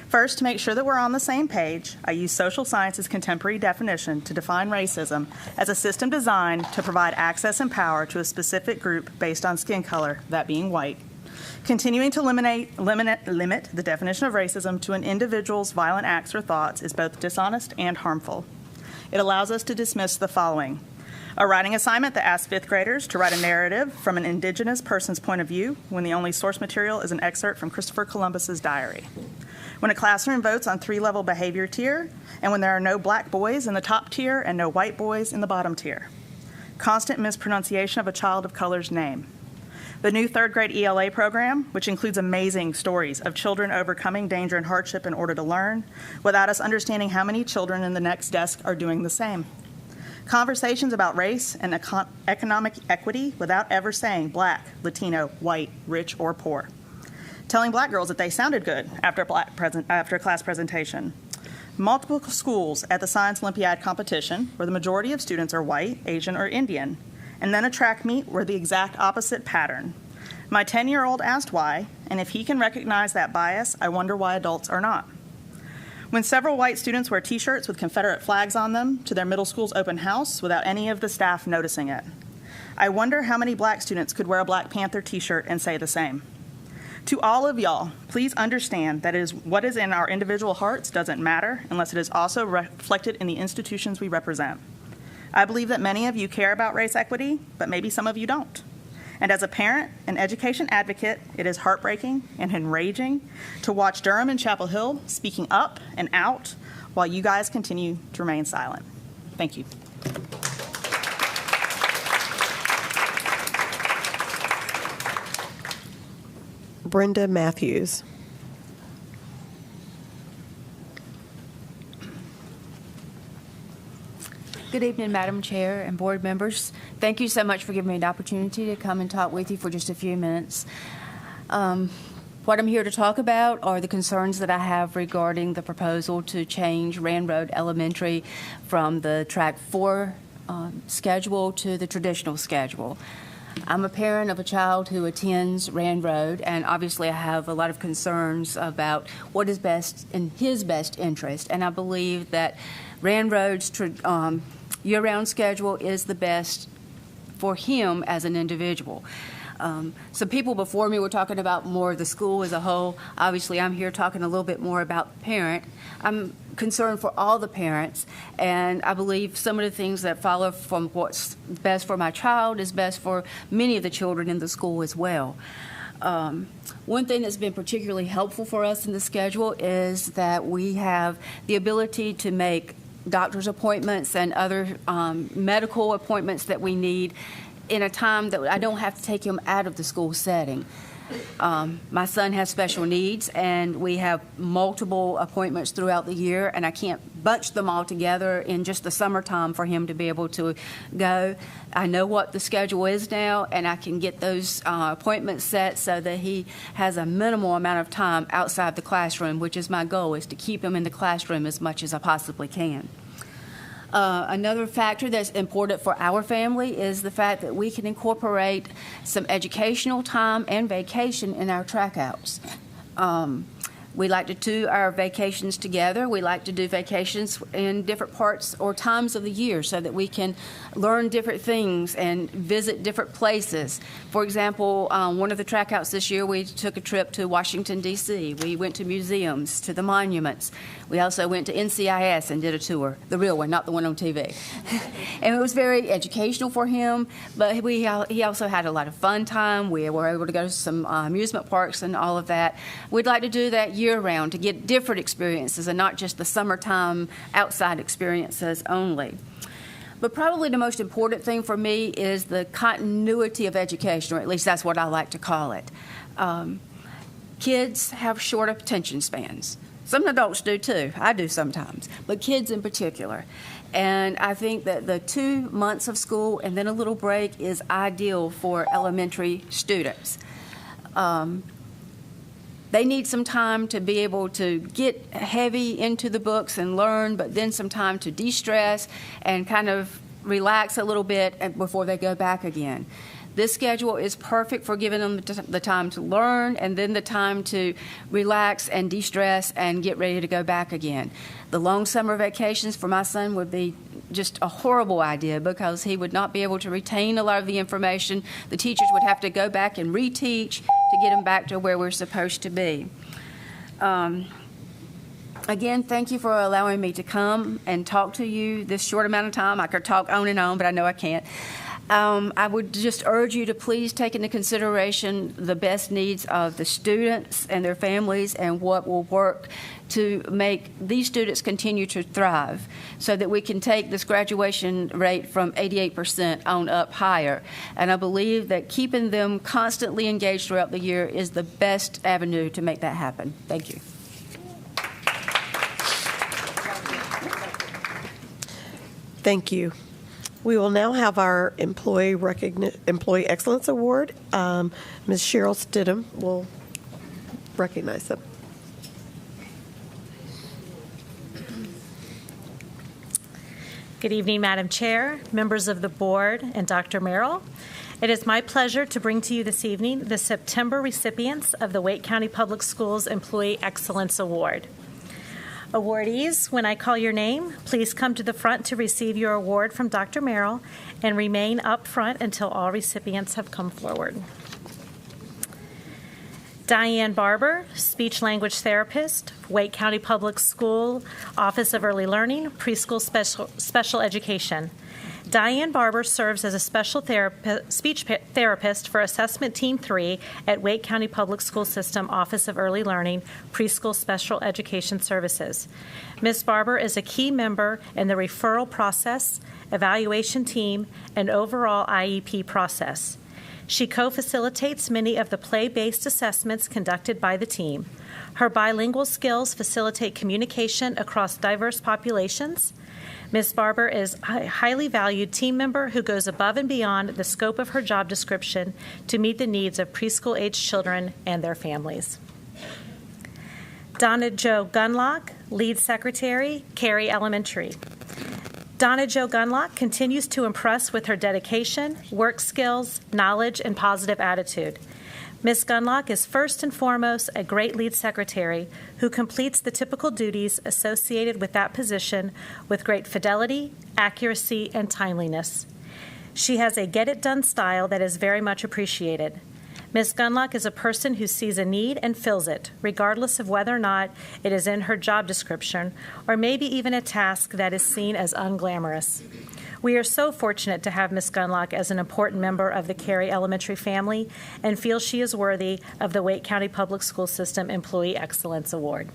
Speaker 21: First, to make sure that we're on the same page, I use social science's contemporary definition to define racism as a system designed to provide access and power to a specific group based on skin color, that being white. Continuing to limit the definition of racism to an individual's violent acts or thoughts is both dishonest and harmful. It allows us to dismiss the following: a writing assignment that asks 5th graders to write a narrative from an indigenous person's point of view when the only source material is an excerpt from Christopher Columbus's diary. When a classroom votes on 3-level behavior tier, and when there are no black boys in the top tier and no white boys in the bottom tier. Constant mispronunciation of a child of color's name. The new 3rd grade ELA program, which includes amazing stories of children overcoming danger and hardship in order to learn, without us understanding how many children in the next desk are doing the same. Conversations about race and economic equity without ever saying black, Latino, white, rich, or poor. Telling black girls that they sounded good after a class presentation. Multiple schools at the Science Olympiad competition where the majority of students are white, Asian, or Indian, and then a track meet where the exact opposite pattern. My 10-year-old asked why, and if he can recognize that bias, I wonder why adults are not. When several white students wear T-shirts with Confederate flags on them to their middle school's open house without any of the staff noticing it. I wonder how many black students could wear a Black Panther T-shirt and say the same. To all of y'all, please understand that what is in our individual hearts doesn't matter unless it is also reflected in the institutions we represent. I believe that many of you care about race equity, but maybe some of you don't. And as a parent and education advocate, it is heartbreaking and enraging to watch Durham and Chapel Hill speaking up and out while you guys continue to remain silent. Thank you.
Speaker 1: Brenda Matthews.
Speaker 2: Good evening, Madam Chair and board members. Thank you so much for giving me the opportunity to come and talk with you for just a few minutes. What I'm here to talk about are the concerns that I have regarding the proposal to change Rand Road Elementary from the Track 4 schedule to the traditional schedule. I'm a parent of a child who attends Rand Road, and obviously I have a lot of concerns about what is best in his best interest, and I believe that Rand Road's year-round schedule is the best for him as an individual. Some people before me were talking about more the school as a whole. Obviously, I'm here talking a little bit more about the parent. I'm concerned for all the parents, and I believe some of the things that follow from what's best for my child is best for many of the children in the school as well. One thing that's been particularly helpful for us in the schedule is that we have the ability to make doctor's appointments and other medical appointments that we need in a time that I don't have to take him out of the school setting. My son has special needs, and we have multiple appointments throughout the year, and I can't bunch them all together in just the summertime for him to be able to go. I know what the schedule is now, and I can get those appointments set so that he has a minimal amount of time outside the classroom, which is my goal, is to keep him in the classroom as much as I possibly can. Another factor that's important for our family is the fact that we can incorporate some educational time and vacation in our track outs. We like to do our vacations together. We like to do vacations in different parts or times of the year so that we can learn different things and visit different places. For example, one of the track outs this year, we took a trip to Washington, D.C. We went to museums, to the monuments. We also went to NCIS and did a tour, the real one, not the one on TV. And it was very educational for him, but he also had a lot of fun time. We were able to go to some amusement parks and all of that. We'd like to do that year-round to get different experiences and not just the summertime outside experiences only. But probably the most important thing for me is the continuity of education, or at least that's what I like to call it. Kids have short attention spans. Some adults do too. I do sometimes, but kids in particular. And I think that the 2 months of school and then a little break is ideal for elementary students. They need some time to be able to get heavy into the books and learn, but then some time to de-stress and kind of relax a little bit before they go back again. This schedule is perfect for giving them the time to learn and then the time to relax and de-stress and get ready to go back again. The long summer vacations for my son would be just a horrible idea because he would not be able to retain a lot of the information. The teachers would have to go back and reteach to get him back to where we're supposed to be. Again, thank you for allowing me to come and talk to you this short amount of time. I could talk on and on, but I know I can't. I would just urge you to please take into consideration the best needs of the students and their families and what will work to make these students continue to thrive so that we can take this graduation rate from 88% on up higher. And I believe that keeping them constantly engaged throughout the year is the best avenue to make that happen. Thank you.
Speaker 1: Thank you. We will now have our Employee Excellence Award. Ms. Cheryl Stidham will recognize them.
Speaker 22: Good evening, Madam Chair, members of the board, and Dr. Merrill. It is my pleasure to bring to you this evening the September recipients of the Wake County Public Schools Employee Excellence Award. Awardees, when I call your name, please come to the front to receive your award from Dr. Merrill and remain up front until all recipients have come forward. Diane Barber, speech language therapist, Wake County Public School Office of Early Learning, Preschool Special Education. Diane Barber serves as a special speech therapist for Assessment Team 3 at Wake County Public School System Office of Early Learning, Preschool Special Education Services. Ms. Barber is a key member in the referral process, evaluation team, and overall IEP process. She co-facilitates many of the play-based assessments conducted by the team. Her bilingual skills facilitate communication across diverse populations. Ms. Barber is a highly valued team member who goes above and beyond the scope of her job description to meet the needs of preschool-aged children and their families. Donna Jo Gunlock, Lead Secretary, Cary Elementary. Donna Jo Gunlock continues to impress with her dedication, work skills, knowledge, and positive attitude. Ms. Gunlock is first and foremost a great lead secretary who completes the typical duties associated with that position with great fidelity, accuracy, and timeliness. She has a get-it-done style that is very much appreciated. Ms. Gunlock is a person who sees a need and fills it, regardless of whether or not it is in her job description or maybe even a task that is seen as unglamorous. We are so fortunate to have Ms. Gunlock as an important member of the Cary Elementary family and feel she is worthy of the Wake County Public School System Employee Excellence Award.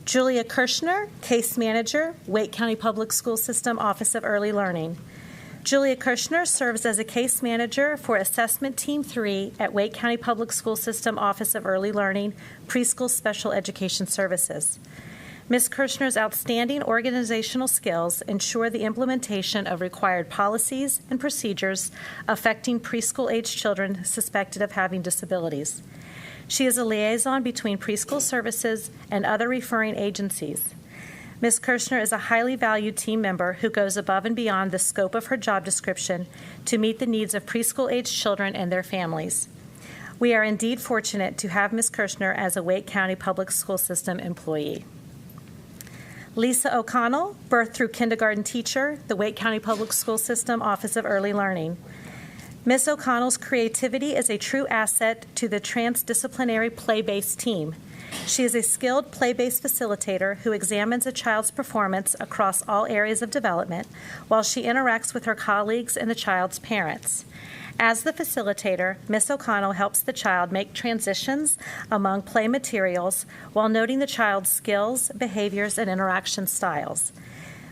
Speaker 22: Julia Kirschner, Case Manager, Wake County Public School System Office of Early Learning. Julia Kirschner serves as a case manager for Assessment Team 3 at Wake County Public School System Office of Early Learning, Preschool Special Education Services. Ms. Kirschner's outstanding organizational skills ensure the implementation of required policies and procedures affecting preschool-aged children suspected of having disabilities. She is a liaison between preschool services and other referring agencies. Ms. Kirschner is a highly valued team member who goes above and beyond the scope of her job description to meet the needs of preschool-aged children and their families. We are indeed fortunate to have Ms. Kirschner as a Wake County Public School System employee. Lisa O'Connell, birth through kindergarten teacher, the Wake County Public School System Office of Early Learning. Ms. O'Connell's creativity is a true asset to the transdisciplinary play-based team. She is a skilled play-based facilitator who examines a child's performance across all areas of development while she interacts with her colleagues and the child's parents. As the facilitator, Ms. O'Connell helps the child make transitions among play materials while noting the child's skills, behaviors, and interaction styles.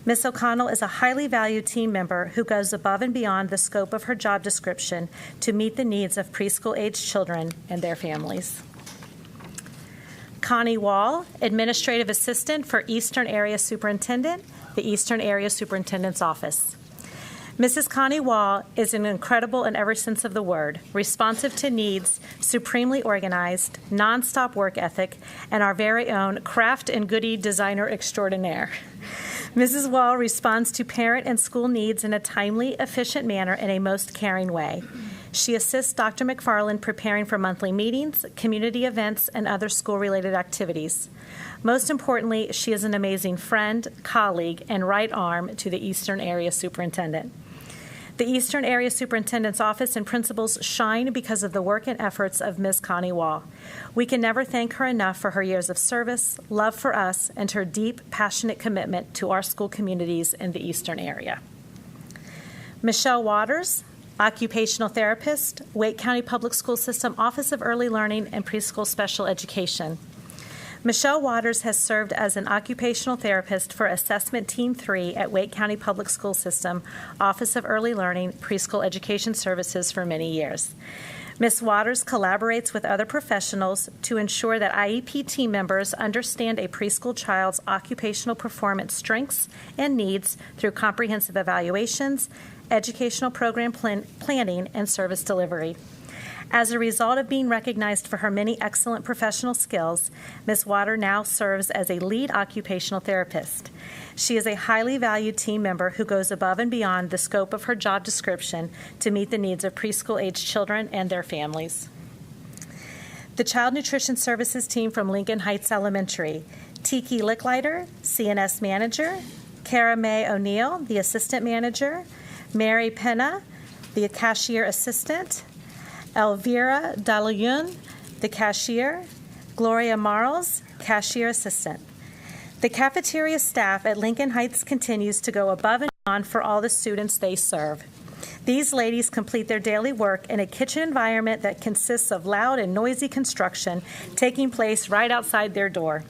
Speaker 22: Ms. O'Connell is a highly valued team member who goes above and beyond the scope of her job description to meet the needs of preschool-aged children and their families. Connie Wall, Administrative Assistant for Eastern Area Superintendent, the Eastern Area Superintendent's Office. Mrs. Connie Wall is an incredible in every sense of the word, responsive to needs, supremely organized, nonstop work ethic, and our very own craft and goodie designer extraordinaire. Mrs. Wall responds to parent and school needs in a timely, efficient manner in a most caring way. She assists Dr. McFarland preparing for monthly meetings, community events, and other school-related activities. Most importantly, she is an amazing friend, colleague, and right arm to the Eastern Area Superintendent. The Eastern Area Superintendent's Office and principals shine because of the work and efforts of Ms. Connie Wall. We can never thank her enough for her years of service, love for us, and her deep, passionate commitment to our school communities in the Eastern Area. Michelle Waters, Occupational Therapist, Wake County Public School System Office of Early Learning and Preschool Special Education. Michelle Waters has served as an occupational therapist for Assessment Team 3 at Wake County Public School System Office of Early Learning, Preschool Education Services for many years. Ms. Waters collaborates with other professionals to ensure that IEP team members understand a preschool child's occupational performance strengths and needs through comprehensive evaluations, educational program planning, and service delivery. As a result of being recognized for her many excellent professional skills, Ms. Water now serves as a lead occupational therapist. She is a highly valued team member who goes above and beyond the scope of her job description to meet the needs of preschool-aged children and their families. The Child Nutrition Services team from Lincoln Heights Elementary. Tiki Licklider, CNS Manager, Cara Mae O'Neill, the Assistant Manager, Mary Penna, the Cashier Assistant, Elvira Dalayun, the Cashier, Gloria Marles, Cashier Assistant. The cafeteria staff at Lincoln Heights continues to go above and beyond for all the students they serve. These ladies complete their daily work in a kitchen environment that consists of loud and noisy construction taking place right outside their door.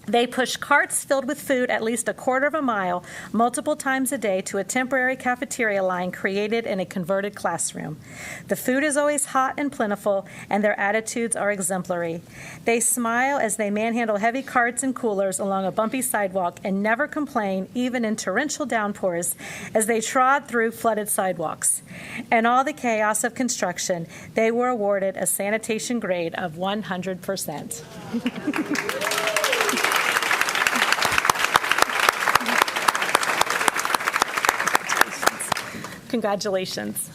Speaker 22: They push carts filled with food at least a quarter of a mile multiple times a day to a temporary cafeteria line created in a converted classroom. The food is always hot and plentiful, and their attitudes are exemplary. They smile as they manhandle heavy carts and coolers along a bumpy sidewalk and never complain, even in torrential downpours, as they trod through flooded sidewalks. In all the chaos of construction, they were awarded a sanitation grade of 100%. Congratulations.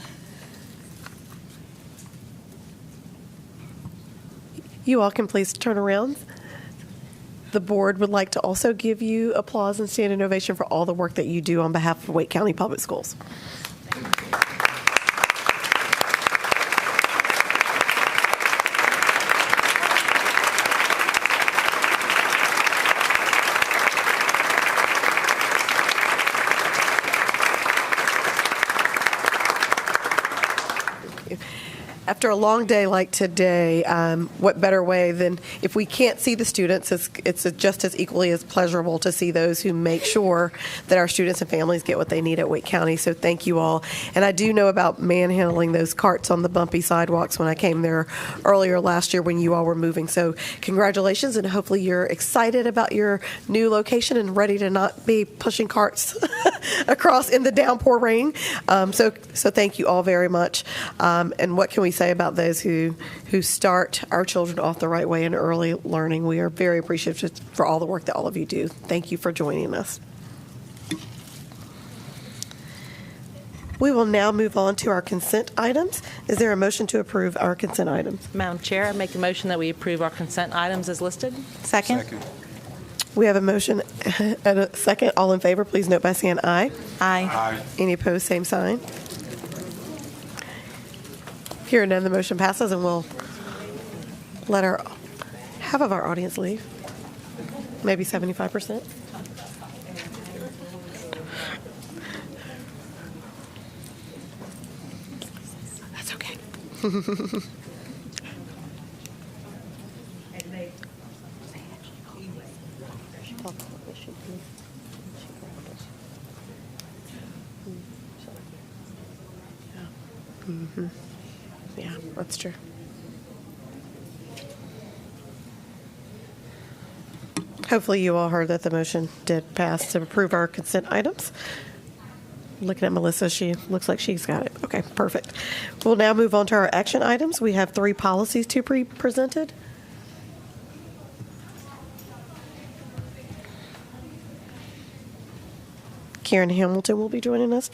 Speaker 1: You all can please turn around. The board would like to also give you applause and standing ovation for all the work that you do on behalf of Wake County Public Schools. After a long day like today, what better way than if we can't see the students, it's just as equally as pleasurable to see those who make sure that our students and families get what they need at Wake County. So thank you all. And I do know about manhandling those carts on the bumpy sidewalks when I came there earlier last year when you all were moving. So congratulations, and hopefully you're excited about your new location and ready to not be pushing carts across in the downpour rain. So thank you all very much. And what can we say about those who start our children off the right way in early learning? We are very appreciative for all the work that all of you do. Thank you for joining us. We will now move on to our consent items. Is there a motion to approve our consent items?
Speaker 7: Madam Chair, I make a motion that we approve our consent items as listed.
Speaker 1: Second. We have a motion and a second. All in favor, please note by saying aye.
Speaker 7: Aye.
Speaker 1: Any opposed, same sign. Hearing none, the motion passes, and we'll let half of our audience leave. Maybe 75%. That's okay. Mm-hmm. Yeah, that's true. Hopefully you all heard that the motion did pass to approve our consent items. Looking at Melissa, she looks like she's got it. Okay, perfect. We'll now move on to our action items. We have 3 policies to be presented. Karen Hamilton will be joining us.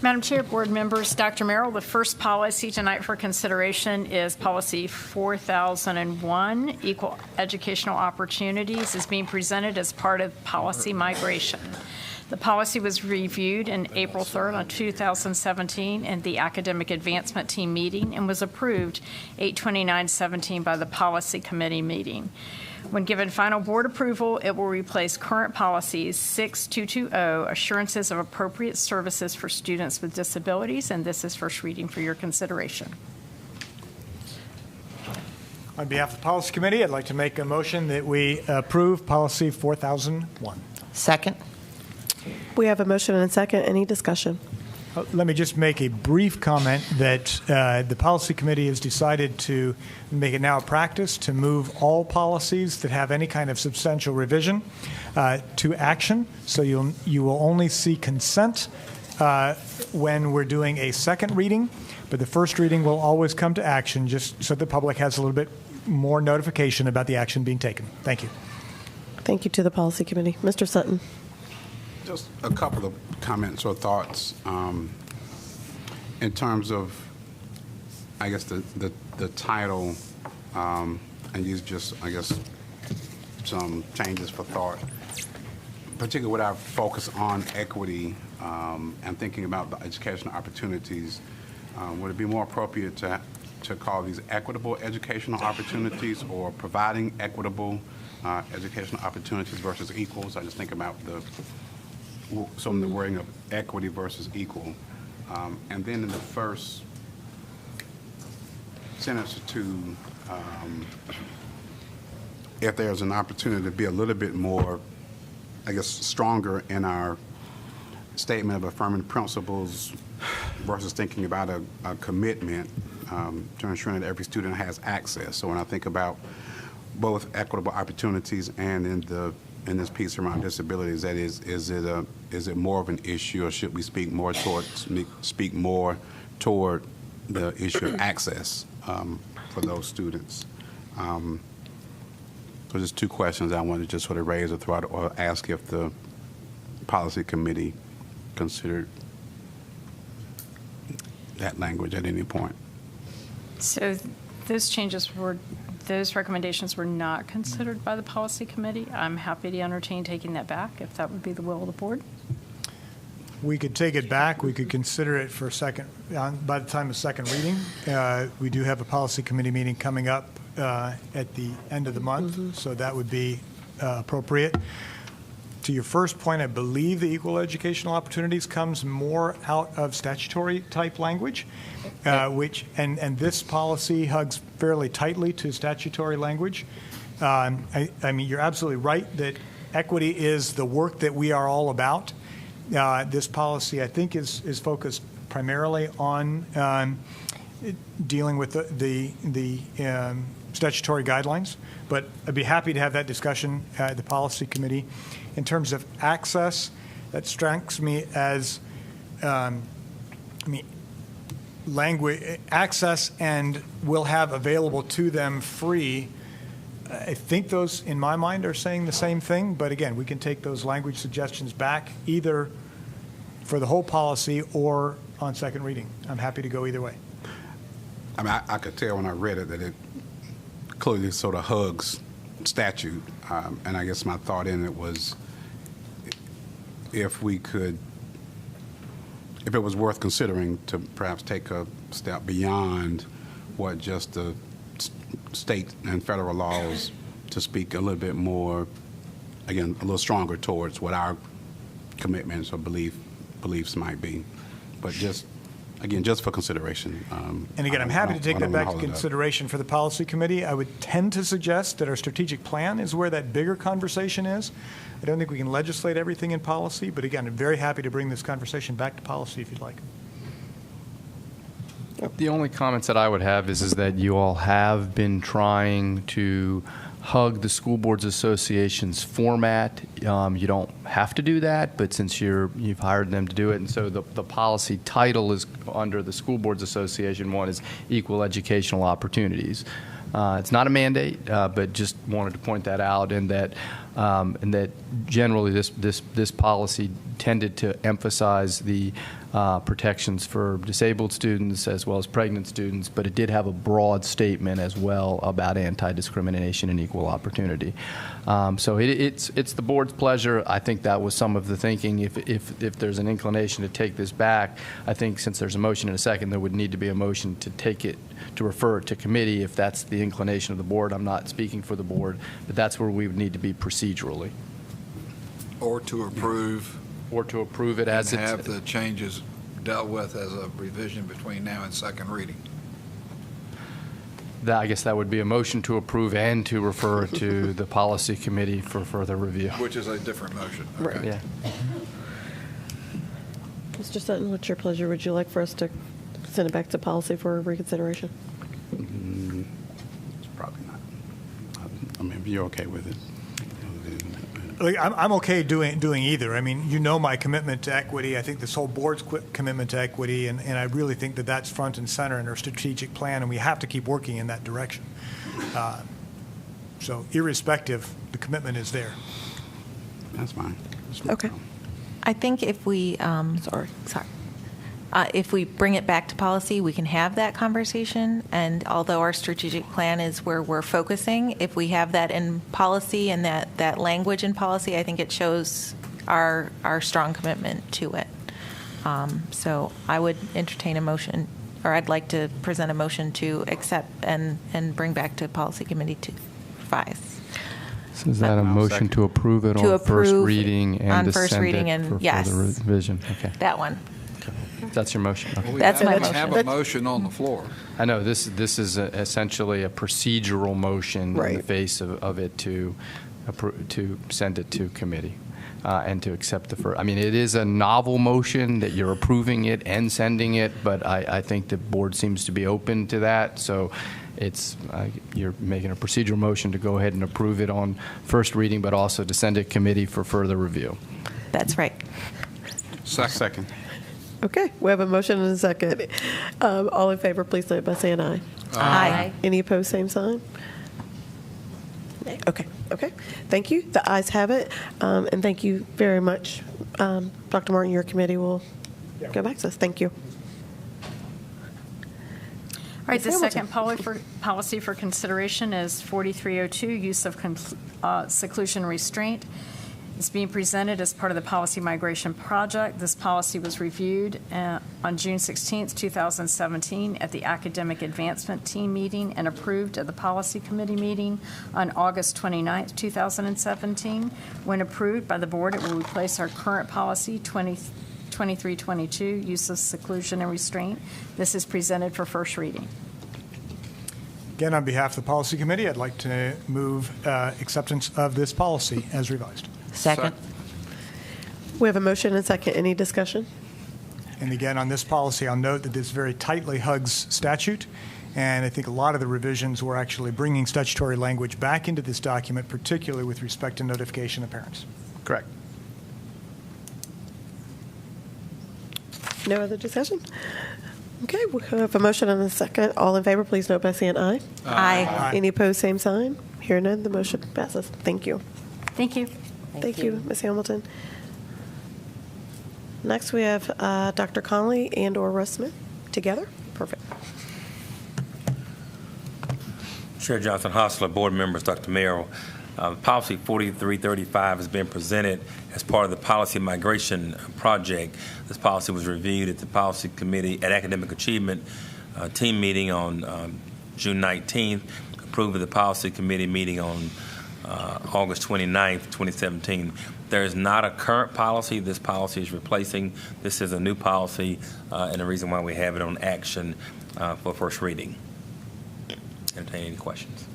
Speaker 3: Madam Chair, board members, Dr. Merrill, the first policy tonight for consideration is policy 4001, equal educational opportunities, is being presented as part of policy migration. The policy was reviewed in April 3rd on 2017 in the Academic Advancement Team meeting and was approved 8/29/17 by the Policy Committee meeting. When given final board approval, it will replace current policies 6220, assurances of appropriate services for students with disabilities, and this is first reading for your consideration.
Speaker 9: On behalf of the Policy Committee, I'd like to make a motion that we approve policy 4001.
Speaker 11: Second.
Speaker 1: We have a motion and a second. Any discussion?
Speaker 9: Let me just make a brief comment that the Policy Committee has decided to make it now a practice to move all policies that have any kind of substantial revision to action. So you will only see consent when we're doing a second reading, but the first reading will always come to action just so the public has a little bit more notification about the action being taken. Thank you.
Speaker 1: Thank you to the Policy Committee. Mr. Sutton.
Speaker 8: Just a couple of comments or thoughts in terms of I guess the title, and use just, I guess, some changes for thought, particularly with our focus on equity and thinking about the educational opportunities. Would it be more appropriate to call these equitable educational opportunities or providing equitable educational opportunities versus equals? I just think about some of the wording of equity versus equal. And then in the first sentence or two, if there's an opportunity to be a little bit more, I guess, stronger in our statement of affirming principles versus thinking about a commitment to ensuring that every student has access. So when I think about both equitable opportunities and in this piece around disabilities, that is it more of an issue, or should we speak more toward the issue of access for those students? So just two questions I wanted to just sort of raise or throw out, or ask if the policy committee considered that language at any point.
Speaker 3: So those recommendations were not considered by the policy committee. I'm happy to entertain taking that back if that would be the will of the board.
Speaker 9: We could take it back. We could consider it for by the time of second reading. We do have a policy committee meeting coming up at the end of the month, so that would be appropriate. To your first point, I believe the equal educational opportunities comes more out of statutory type language, and this policy hugs fairly tightly to statutory language. I mean, you're absolutely right that equity is the work that we are all about. This policy, I think, is focused primarily on dealing with the statutory guidelines, but I'd be happy to have that discussion at the policy committee. In terms of access, that strikes me as language access and will have available to them free. I think those, in my mind, are saying the same thing, but again, we can take those language suggestions back either for the whole policy or on second reading. I'm happy to go either way.
Speaker 8: I mean, I could tell when I read it that it clearly sort of hugs statute, and I guess my thought in it was if it was worth considering to perhaps take a step beyond what just the state and federal laws, to speak a little bit more, again, a little stronger towards what our commitments or beliefs might be. But just, again, just for consideration.
Speaker 9: And again, I'm happy to take that back to consideration for the policy committee. I would tend to suggest that our strategic plan is where that bigger conversation is. I don't think we can legislate everything in policy, but again, I'm very happy to bring this conversation back to policy if you'd like.
Speaker 4: The only comments that I would have is that you all have been trying to hug the School Boards Association's format. You don't have to do that, but since you've hired them to do it, and so the policy title is under the School Boards Association one is Equal Educational Opportunities. It's not a mandate, but just wanted to point that out, and that generally this policy tended to emphasize the protections for disabled students as well as pregnant students, but it did have a broad statement as well about anti-discrimination and equal opportunity. So it's the board's pleasure. I think that was some of the thinking. If there's an inclination to take this back, I think since there's a motion in a second, there would need to be a motion to refer it to committee if that's the inclination of the board. I'm not speaking for the board, but that's where we would need to be procedurally.
Speaker 14: Or to approve.
Speaker 4: Or to approve it as
Speaker 14: and have the changes dealt with as a revision between now and second reading.
Speaker 4: I guess that would be a motion to approve and to refer it to the policy committee for further review.
Speaker 14: Which is a different motion. Okay.
Speaker 1: Right.
Speaker 4: Yeah.
Speaker 1: Mr. Sutton, what's your pleasure? Would you like for us to send it back to policy for reconsideration?
Speaker 8: It's probably not. I mean, if you're okay with it.
Speaker 9: I'm okay doing either. I mean, you know my commitment to equity. I think this whole board's commitment to equity, and I really think that that's front and center in our strategic plan, and we have to keep working in that direction. So irrespective, the commitment is there.
Speaker 8: That's fine.
Speaker 1: Okay.
Speaker 12: I think if we, if we bring it back to policy, we can have that conversation. And although our strategic plan is where we're focusing, if we have that in policy and that language in policy, I think it shows our strong commitment to it. So I would entertain a motion, or I'd like to present a motion to accept and bring back to policy committee to revise.
Speaker 4: So is that a motion to approve it
Speaker 12: To
Speaker 4: on first
Speaker 12: approve
Speaker 4: reading and
Speaker 12: on
Speaker 4: to
Speaker 12: first
Speaker 4: send
Speaker 12: reading
Speaker 4: it
Speaker 12: and-
Speaker 4: for
Speaker 12: yes.
Speaker 4: further revision? Okay.
Speaker 12: That one.
Speaker 4: That's your motion. Okay.
Speaker 14: We
Speaker 12: That's my
Speaker 14: have,
Speaker 12: motion.
Speaker 14: have a motion on the floor.
Speaker 4: I know this is essentially a procedural motion in the
Speaker 1: Right.
Speaker 4: face of it to send it to committee and to accept the first. I mean, it is a novel motion that you're approving it and sending it, but I think the board seems to be open to that. So it's you're making a procedural motion to go ahead and approve it on first reading, but also to send it committee for further review.
Speaker 12: That's right.
Speaker 8: Second.
Speaker 1: Okay, we have a motion and a second. All in favor, please note by saying aye.
Speaker 12: Aye.
Speaker 1: Any opposed, same sign? Okay, okay. Thank you. The ayes have it. And thank you very much. Dr. Martin, your committee will go back to us. Thank you.
Speaker 3: All right, the
Speaker 1: Ms.
Speaker 3: second policy for consideration is 4302, use of seclusion restraint. It's being presented as part of the policy migration project. This policy was reviewed on June 16, 2017 at the Academic Advancement Team meeting and approved at the Policy Committee meeting on August 29, 2017. When approved by the board, it will replace our current policy 2322, use of seclusion and restraint. This is presented for first reading.
Speaker 9: Again, on behalf of the Policy Committee, I'd like to move acceptance of this policy as revised.
Speaker 11: Second.
Speaker 1: We have a motion and a second. Any discussion?
Speaker 9: And again, on this policy, I'll note that this very tightly hugs statute, and I think a lot of the revisions were actually bringing statutory language back into this document, particularly with respect to notification of parents.
Speaker 4: Correct.
Speaker 1: No other discussion? Okay, we have a motion and a second. All in favor, please note by saying aye.
Speaker 12: Aye.
Speaker 1: Any opposed, same sign. Hearing none, the motion passes. Thank you.
Speaker 3: Thank you.
Speaker 1: Thank you, Ms. Hamilton. Next, we have Dr. Conley and/or Russ Smith together. Perfect.
Speaker 5: Chair Johnson, Hostler, board members, Dr. Merrill. Policy 4335 has been presented as part of the policy migration project. This policy was reviewed at the Policy Committee at Academic Achievement team meeting on June 19th, approved at the Policy Committee meeting on August 29th, 2017. There is not a current policy. This policy is replacing. This is a new policy, and the reason why we have it on action for first reading. Entertain any questions.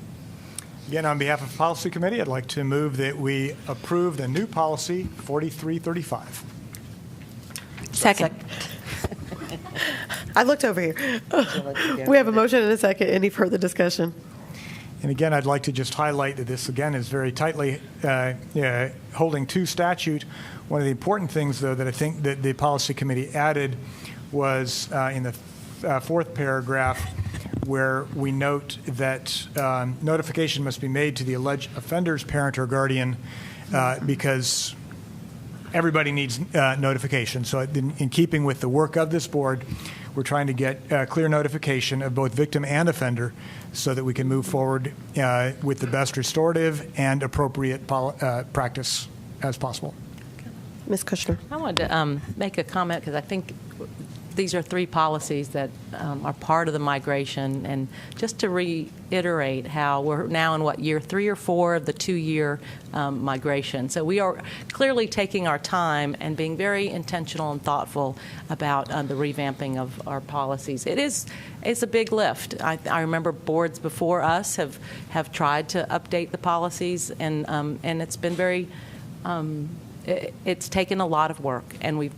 Speaker 9: Again, on behalf of the Policy Committee, I'd like to move that we approve the new policy 4335.
Speaker 12: Second.
Speaker 1: I looked over here. We have a motion and a second. Any further discussion?
Speaker 9: And again, I'd like to just highlight that this, again, is very tightly holding to statute. One of the important things, though, that I think that the Policy Committee added was in the fourth paragraph, where we note that notification must be made to the alleged offender's parent or guardian because everybody needs notification. So in keeping with the work of this board, we're trying to get clear notification of both victim and offender so that we can move forward with the best restorative and appropriate practice as possible.
Speaker 1: Ms. Kushner.
Speaker 7: I wanted to make a comment because I think these are three policies that are part of the migration, and just to reiterate how we're now in year 3 or 4 of the 2-year migration. So we are clearly taking our time and being very intentional and thoughtful about the revamping of our policies. It's a big lift. I remember boards before us have tried to update the policies, and it's been very it's taken a lot of work, and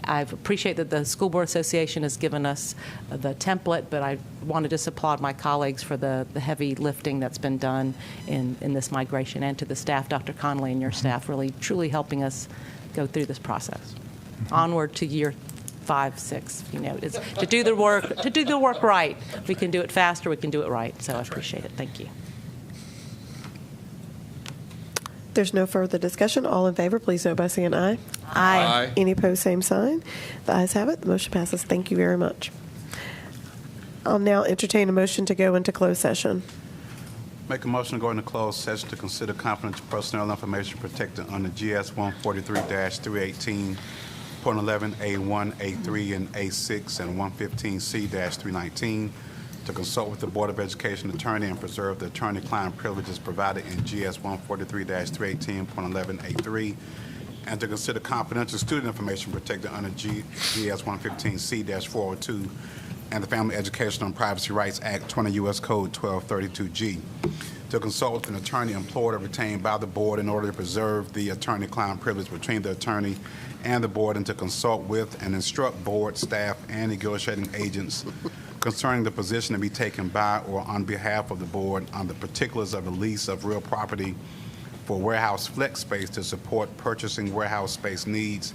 Speaker 7: I appreciate that the School Board Association has given us the template, but I want to just applaud my colleagues for the heavy lifting that's been done in this migration, and to the staff, Dr. Conley and your staff, really truly helping us go through this process. Onward to year 5, 6, it's to do the work right. We can do it faster, we can do it right. So I appreciate it. Thank you.
Speaker 1: There's no further discussion. All in favor, please note by saying aye.
Speaker 14: Aye.
Speaker 1: Any opposed, same sign. The ayes have it. The motion passes. Thank you very much. I'll now entertain a motion to go into closed session.
Speaker 8: Make a motion to go into closed session to consider confidential personnel information protected under GS 143-318.11 A1, A3, and A6, and 115C-319, to consult with the Board of Education attorney and preserve the attorney-client privileges provided in GS 143-318.11 A3, and to consider confidential student information protected under GS 115C-402 and the Family Education and Privacy Rights Act 20 U.S. Code 1232G, to consult with an attorney employed or retained by the board in order to preserve the attorney-client privilege between the attorney and the board, and to consult with and instruct board, staff, and negotiating agents concerning the position to be taken by or on behalf of the board on the particulars of the lease of real property for warehouse flex space to support purchasing warehouse space needs,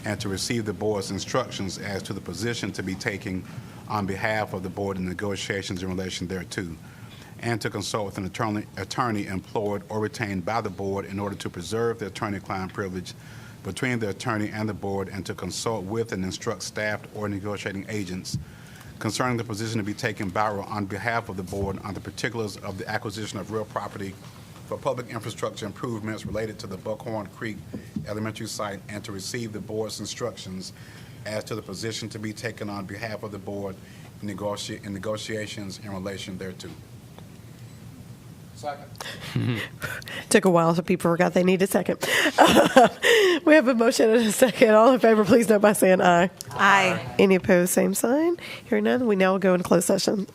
Speaker 8: and to receive the board's instructions as to the position to be taken on behalf of the board in negotiations in relation thereto, and to consult with an attorney employed or retained by the board in order to preserve the attorney-client privilege between the attorney and the board, and to consult with and instruct staff or negotiating agents concerning the position to be taken by or on behalf of the board on the particulars of the acquisition of real property for public infrastructure improvements related to the Buckhorn Creek Elementary site, and to receive the board's instructions as to the position to be taken on behalf of the board in negotiations in relation thereto.
Speaker 14: Second.
Speaker 1: Took a while, so people forgot they need a second. We have a motion and a second. All in favor, please note by saying aye.
Speaker 12: Aye.
Speaker 1: Any opposed, same sign. Hearing none, we now will go into closed session.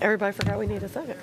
Speaker 1: Everybody forgot we need a second.